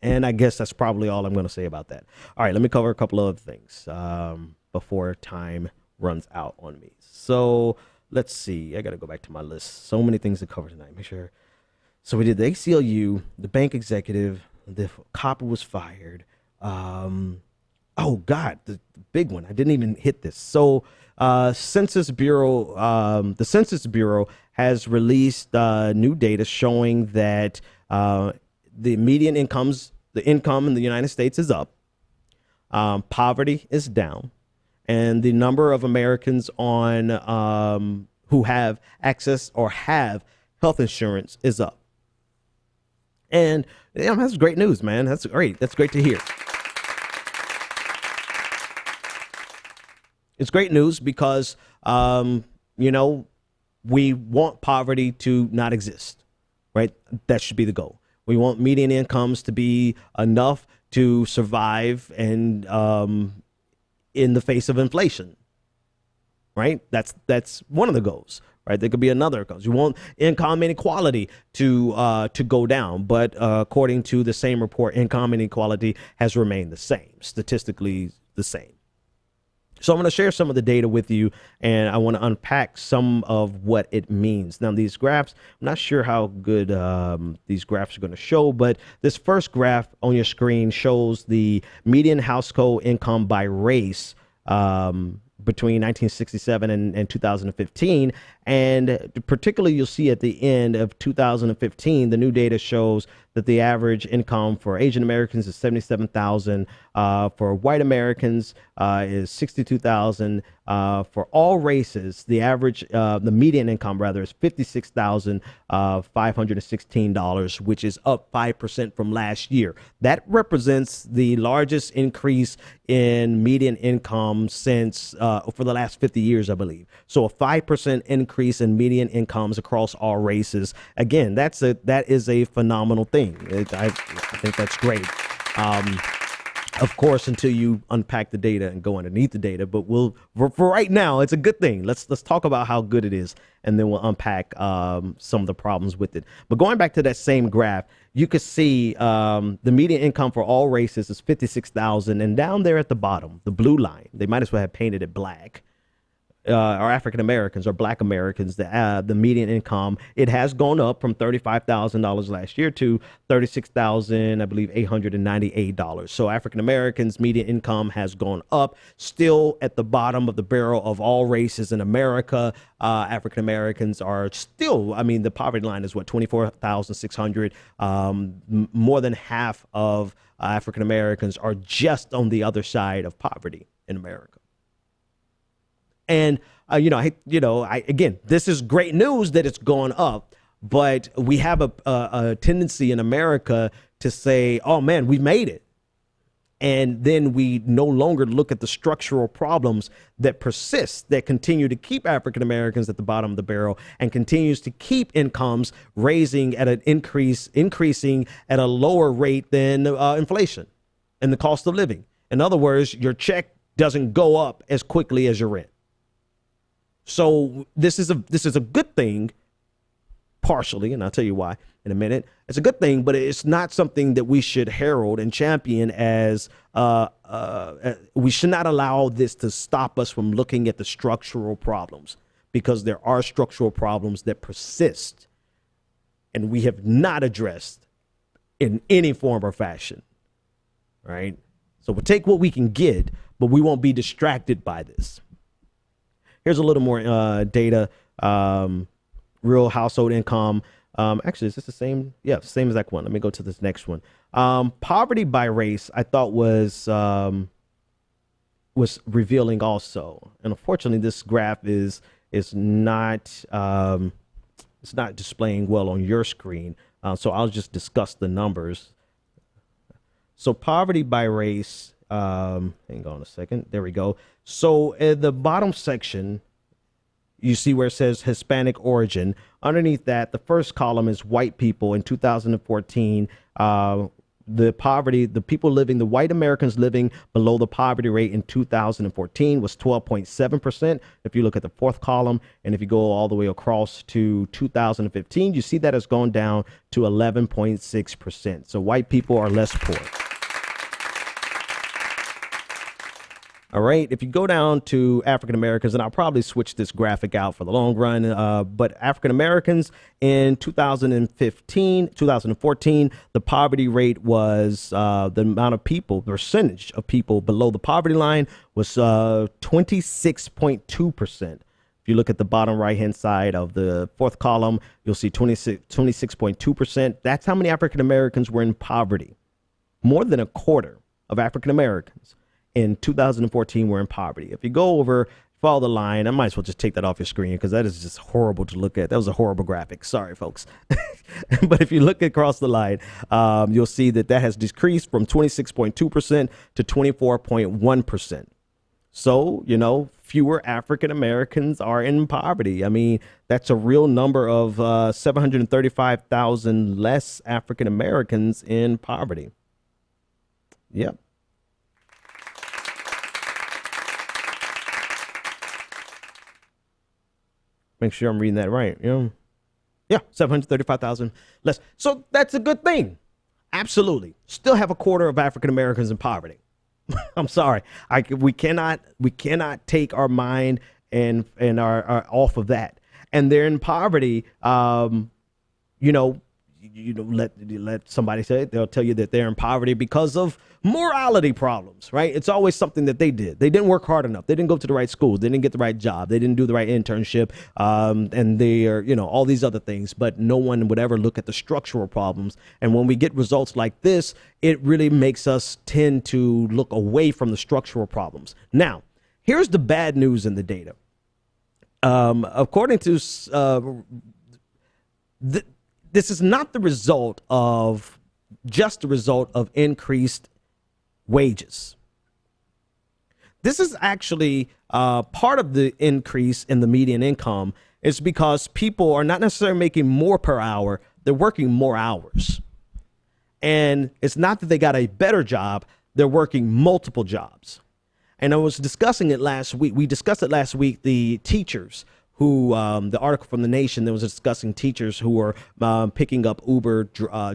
And I guess that's probably all I'm going to say about that. All right, let me cover a couple of other things before time runs out on me. So let's see. I got to go back to my list. So many things to cover tonight. Make sure. So we did the ACLU, the bank executive, the cop was fired. Oh God, the big one. I didn't even hit this. So Census Bureau, the Census Bureau has released new data showing that the median incomes, the income in the United States is up. Poverty is down, and the number of Americans on who have access or have health insurance is up. And that's great news, man. That's great. That's great to hear. It's great news because, we want poverty to not exist, right? That should be the goal. We want median incomes to be enough to survive and in the face of inflation, right? That's one of the goals, right? There could be another goal. You want income inequality to go down, but according to the same report, income inequality has remained the same, statistically the same. So I'm going to share some of the data with you, and I want to unpack some of what it means. Now, these graphs, I'm not sure how good these graphs are going to show, but this first graph on your screen shows the median household income by race between 1967 and 2015. And particularly, you'll see at the end of 2015, the new data shows that the average income for Asian Americans is $77,000. For white Americans is $62,000. For all races, the average, the median income rather, is $56,516, which is up 5% from last year. That represents the largest increase in median income since for the last 50 years, I believe. So a 5% increase in median incomes across all races. Again, that is a phenomenal thing. I think that's great. Of course, until you unpack the data and go underneath the data, but for right now, it's a good thing. Let's talk about how good it is, and then we'll unpack some of the problems with it. But going back to that same graph, you could see the median income for all races is $56,000, and down there at the bottom, the blue line, they might as well have painted it black. Are African Americans or Black Americans, the median income, it has gone up from $35,000 last year to $36,000, I believe, $898. So African Americans' median income has gone up. Still at the bottom of the barrel of all races in America. African Americans are still, the poverty line is what, 24,600. More than half of African Americans are just on the other side of poverty in America. And, again, this is great news that it's gone up, but we have a tendency in America to say, oh, man, we made it. And then we no longer look at the structural problems that persist, that continue to keep African Americans at the bottom of the barrel and continues to keep incomes rising at an increasing at a lower rate than inflation and the cost of living. In other words, your check doesn't go up as quickly as your rent. So this is a good thing, partially, and I'll tell you why in a minute. It's a good thing, but it's not something that we should herald and champion as we should not allow this to stop us from looking at the structural problems, because there are structural problems that persist and we have not addressed in any form or fashion, right? So we'll take what we can get, but we won't be distracted by this. Here's a little more data. Real household income. Actually, is this the same? Yeah, same exact one. Let me go to this next one. Poverty by race, I thought was revealing also. And unfortunately, this graph is not it's not displaying well on your screen. So I'll just discuss the numbers. So poverty by race. Hang on a second. There we go. So at the bottom section, you see where it says Hispanic origin. Underneath that, the first column is white people in 2014. the poverty, the people living, the white Americans living below the poverty rate in 2014 was 12.7%. If you look at the fourth column, and if you go all the way across to 2015, you see that it's gone down to 11.6%. So white people are less poor. All right. If you go down to African Americans, and I'll probably switch this graphic out for the long run, but African Americans in 2014, the poverty rate was the amount of people, the percentage of people below the poverty line was 26.2%. If you look at the bottom right hand side of the fourth column, you'll see 26.2%. That's how many African Americans were in poverty. More than a quarter of African Americans in 2014 were in poverty. If you go over, follow the line, I might as well just take that off your screen because that is just horrible to look at. That was a horrible graphic. Sorry, folks. But if you look across the line, you'll see that that has decreased from 26.2% to 24.1%. So, you know, fewer African Americans are in poverty. I mean, that's a real number of 735,000 less African Americans in poverty. Yep. Make sure I'm reading that right. You know? Yeah, 735,000 less. So that's a good thing. Absolutely. Still have a quarter of African Americans in poverty. I'm sorry. We cannot take our mind and our off of that. And they're in poverty. Let somebody say it, they'll tell you that they're in poverty because of morality problems, right? It's always something that they did. They didn't work hard enough. They didn't go to the right schools. They didn't get the right job. They didn't do the right internship. And they are, all these other things, but no one would ever look at the structural problems. And when we get results like this, it really makes us tend to look away from the structural problems. Now, here's the bad news in the data. According to this is not the result of increased wages. This is actually part of the increase in the median income is because people are not necessarily making more per hour. They're working more hours. And it's not that they got a better job. They're working multiple jobs. And I was discussing it last week. We discussed it last week, the teachers who the article from The Nation that was discussing teachers who are picking up Uber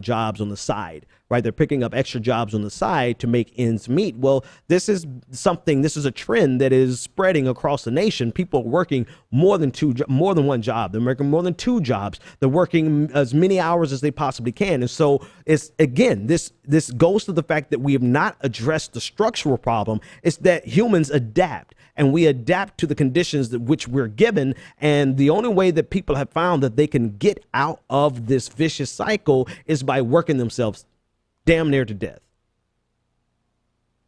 jobs on the side, right? They're picking up extra jobs on the side to make ends meet. Well, this is a trend that is spreading across the nation. People are working more than one job. They're working more than two jobs. They're working as many hours as they possibly can. And so it's, again, this goes to the fact that we have not addressed the structural problem. It's that humans adapt. And we adapt to the conditions that which we're given. And the only way that people have found that they can get out of this vicious cycle is by working themselves damn near to death.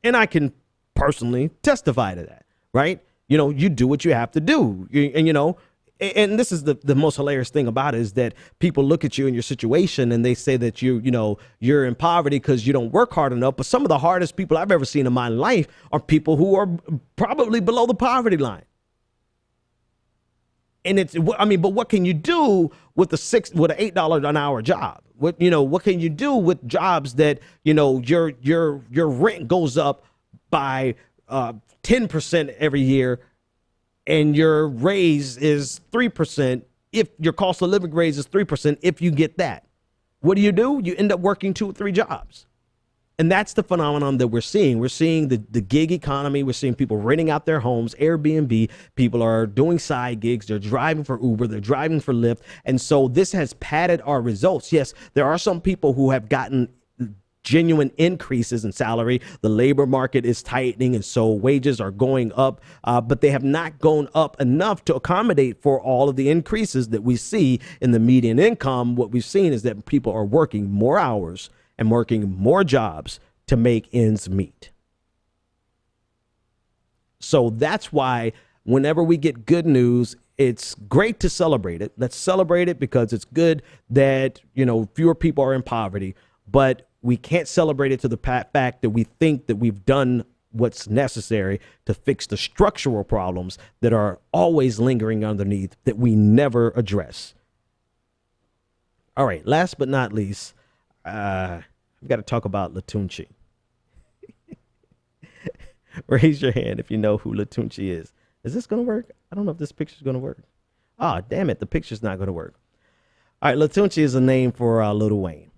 And I can personally testify to that, right? You do what you have to do. And this is the most hilarious thing about it is that people look at you in your situation and they say that you're in poverty because you don't work hard enough. But some of the hardest people I've ever seen in my life are people who are probably below the poverty line. And but what can you do with an $8 an hour job? What can you do with jobs that, your rent goes up by 10% every year and your raise is 3%, if your cost of living raise is 3%, if you get that? What do? You end up working 2 or 3 jobs. And that's the phenomenon that we're seeing. We're seeing the gig economy. We're seeing people renting out their homes, Airbnb. People are doing side gigs. They're driving for Uber. They're driving for Lyft. And so this has padded our results. Yes, there are some people who have gotten genuine increases in salary. The labor market is tightening, and so wages are going up, but they have not gone up enough to accommodate for all of the increases that we see in the median income. What we've seen is that people are working more hours and working more jobs to make ends meet. So that's why whenever we get good news, it's great to celebrate it. Let's celebrate it because it's good that, fewer people are in poverty, but we can't celebrate it to the fact that we think that we've done what's necessary to fix the structural problems that are always lingering underneath that we never address. All right, last but not least, we've got to talk about Latunchi. Raise your hand if you know who Latunchi is. Is this going to work? I don't know if this picture's going to work. Ah, damn it. The picture's not going to work. All right. Latunchi is a name for Lil Wayne.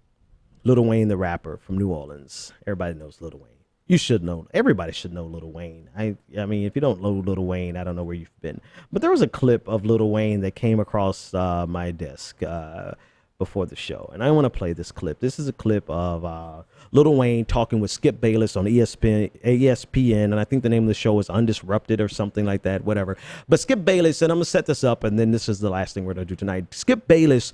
Lil Wayne, the rapper from New Orleans. Everybody knows Lil Wayne. You should know. Everybody should know Lil Wayne. I mean, if you don't know Lil Wayne, I don't know where you've been. But there was a clip of Lil Wayne that came across my desk before the show. And I want to play this clip. This is a clip of Lil Wayne talking with Skip Bayless on ESPN. And I think the name of the show is Undisrupted or something like that, whatever. But Skip Bayless, and I'm going to set this up, and then this is the last thing we're going to do tonight. Skip Bayless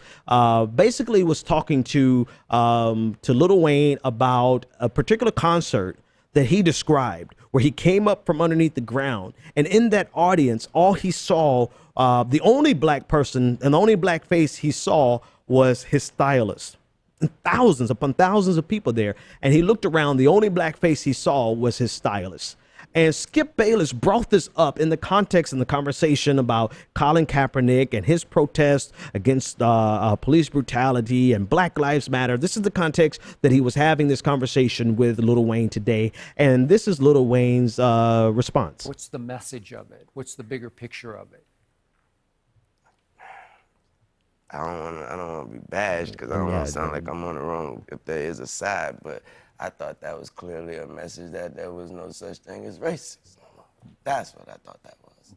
basically was talking to Lil Wayne about a particular concert that he described, where he came up from underneath the ground. And in that audience, all he saw, the only black person and the only black face he saw was his stylist. And thousands upon thousands of people there. And he looked around, the only black face he saw was his stylist. And Skip Bayless brought this up in the context in the conversation about Colin Kaepernick and his protest against police brutality and Black Lives Matter. This is the context that he was having this conversation with Lil Wayne today. And this is Lil Wayne's response. What's the message of it? What's the bigger picture of it? I don't want to be bashed because I don't want to sound like I'm on the wrong if there is a side, but I thought that was clearly a message that there was no such thing as racism. That's what I thought that was.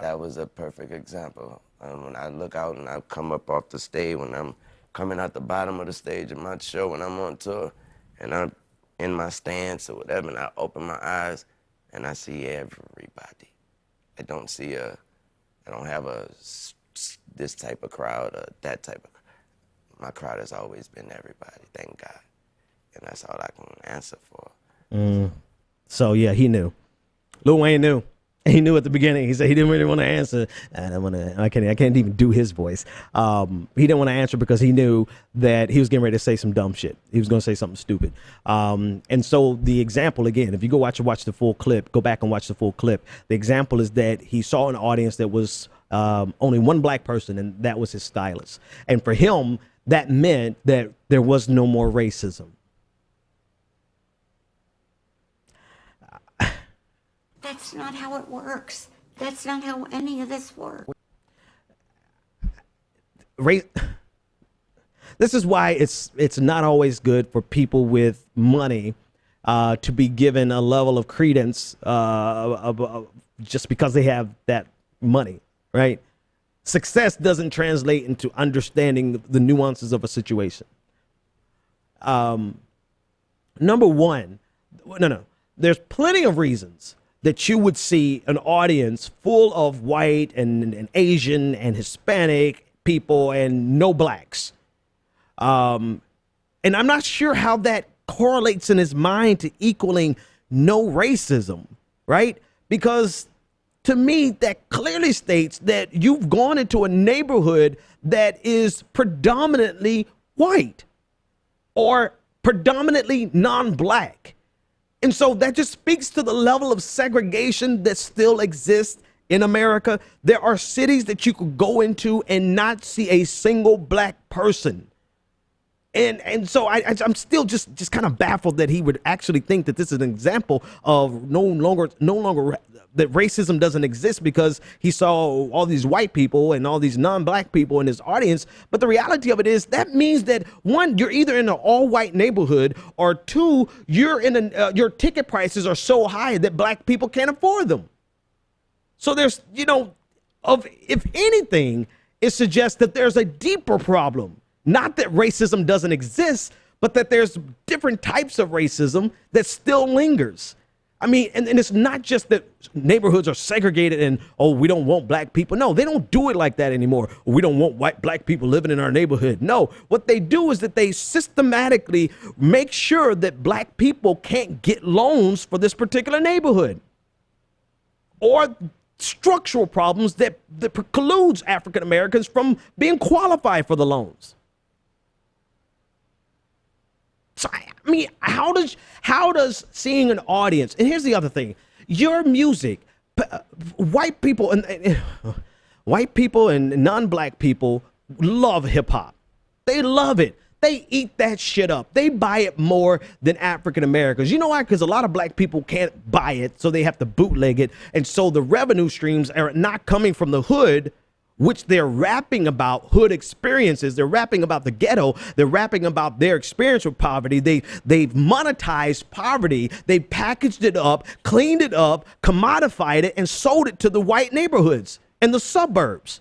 That was a perfect example. When I look out and I come up off the stage, when I'm coming out the bottom of the stage in my show, when I'm on tour, and I'm in my stance or whatever, and I open my eyes and I see everybody. I don't have this type of crowd or that type of. My crowd has always been everybody, thank God. And that's all I can answer for. So yeah, he knew. Lil Wayne knew. He knew at the beginning. He said he didn't really want to answer. I can't even do his voice. He didn't want to answer because he knew that he was getting ready to say some dumb shit. He was going to say something stupid. And so the example, again, if you go watch the full clip, go back and watch the full clip. The example is that he saw an audience that was only one black person, and that was his stylist. And for him, that meant that there was no more racism. That's not how it works. That's not how any of this works. This is why it's not always good for people with money to be given a level of credence just because they have that money, right? Success doesn't translate into understanding the nuances of a situation. Number one, there's plenty of reasons that you would see an audience full of white and Asian and Hispanic people and no blacks. And I'm not sure how that correlates in his mind to equaling no racism, right? Because to me, that clearly states that you've gone into a neighborhood that is predominantly white or predominantly non-black. And so that just speaks to the level of segregation that still exists in America. There are cities that you could go into and not see a single black person. And so I'm still just kind of baffled that he would actually think that this is an example of no longer that racism doesn't exist because he saw all these white people and all these non-black people in his audience. But the reality of it is that means that one, you're either in an all-white neighborhood, or two, you're in your ticket prices are so high that black people can't afford them. So there's, if anything, it suggests that there's a deeper problem. Not that racism doesn't exist, but that there's different types of racism that still lingers. I mean, and it's not just that neighborhoods are segregated and, oh, we don't want black people. No, they don't do it like that anymore. We don't want black people living in our neighborhood. No, what they do is that they systematically make sure that black people can't get loans for this particular neighborhood, or structural problems that precludes African Americans from being qualified for the loans. So, I mean, how does seeing an audience, and here's the other thing, your music, white people and non-black people love hip hop. They love it. they eat that shit up. They buy it more than African Americans. You know why? Because a lot of black people can't buy it, so they have to bootleg it. And so the revenue streams are not coming from the hood, which they're rapping about hood experiences. They're rapping about the ghetto. They're rapping about their experience with poverty. They've monetized poverty. They packaged it up, cleaned it up, commodified it, and sold it to the white neighborhoods and the suburbs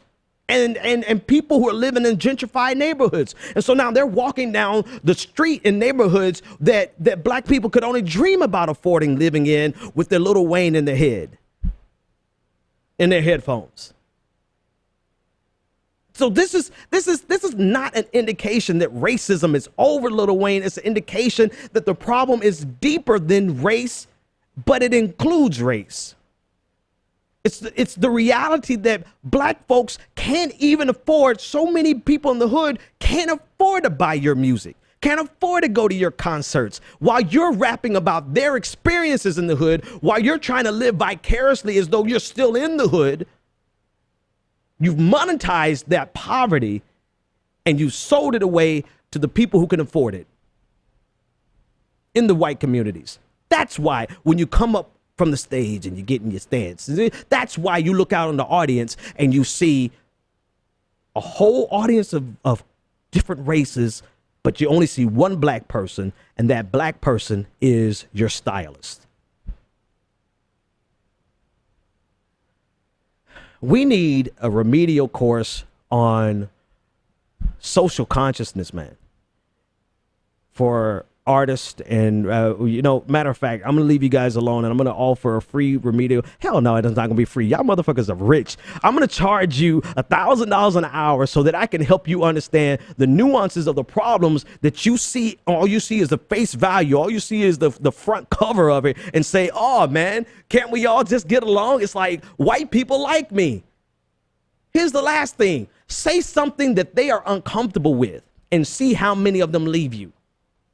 and people who are living in gentrified neighborhoods. And so now they're walking down the street in neighborhoods that black people could only dream about affording living in with their Lil Wayne in their head, in their headphones. So this is not an indication that racism is over, Lil Wayne. It's an indication that the problem is deeper than race, but it includes race. It's the reality that black folks can't even afford. So many people in the hood can't afford to buy your music, can't afford to go to your concerts, while you're rapping about their experiences in the hood, while you're trying to live vicariously as though you're still in the hood. You've monetized that poverty and you sold it away to the people who can afford it in the white communities. That's why when you come up from the stage and you get in your stance, that's why you look out on the audience and you see a whole audience of different races, but you only see one black person, and that black person is your stylist. We need a remedial course on social consciousness, man, for artists. And, matter of fact, I'm going to leave you guys alone and I'm going to offer a free remedial. Hell no, it's not going to be free. Y'all motherfuckers are rich. I'm going to charge you $1,000 an hour so that I can help you understand the nuances of the problems that you see. All you see is the face value. All you see is the front cover of it and say, oh, man, can't we all just get along? It's like white people like me. Here's the last thing. Say something that they are uncomfortable with and see how many of them leave you.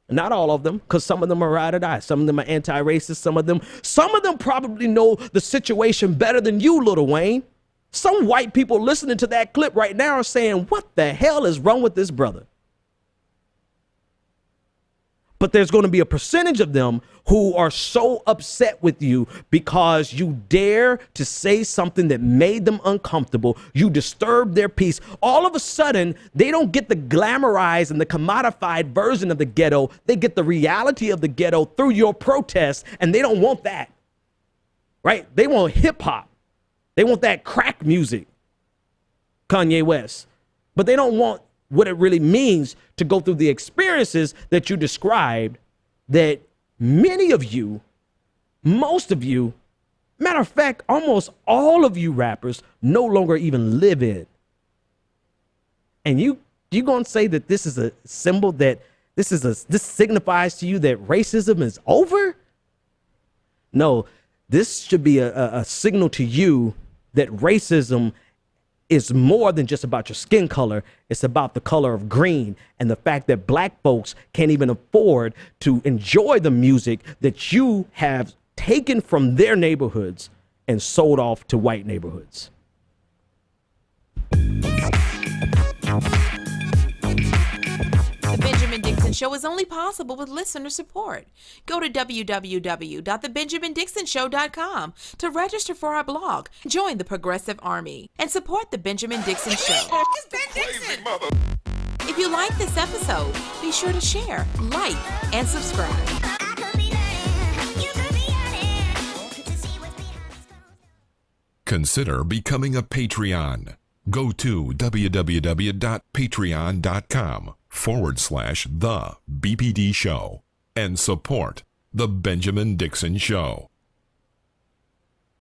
Not all of them, because some of them are ride or die. Some of them are anti-racist. Some of them probably know the situation better than you, Lil Wayne. Some white people listening to that clip right now are saying, what the hell is wrong with this brother? But there's going to be a percentage of them who are so upset with you because you dare to say something that made them uncomfortable. You disturbed their peace. All of a sudden, they don't get the glamorized and the commodified version of the ghetto. They get the reality of the ghetto through your protest, and they don't want that, right? They want hip hop. They want that crack music, Kanye West. But they don't want what it really means to go through the experiences that you described, that many of you, most of you, matter of fact, almost all of you rappers no longer even live in. And you gonna say that this is a symbol, that this signifies to you that racism is over? No, this should be a signal to you that racism is more than just about your skin color. It's about the color of green and the fact that black folks can't even afford to enjoy the music that you have taken from their neighborhoods and sold off to white neighborhoods. The Benjamin Dixon Show is only possible with listener support. Go to www.thebenjamindixonshow.com to register for our blog, join the Progressive Army, and support The Benjamin Dixon Show. It's Ben Dixon! If you like this episode, be sure to share, like, and subscribe. Consider becoming a Patreon. Go to www.patreon.com/The BPD Show and support The Benjamin Dixon Show.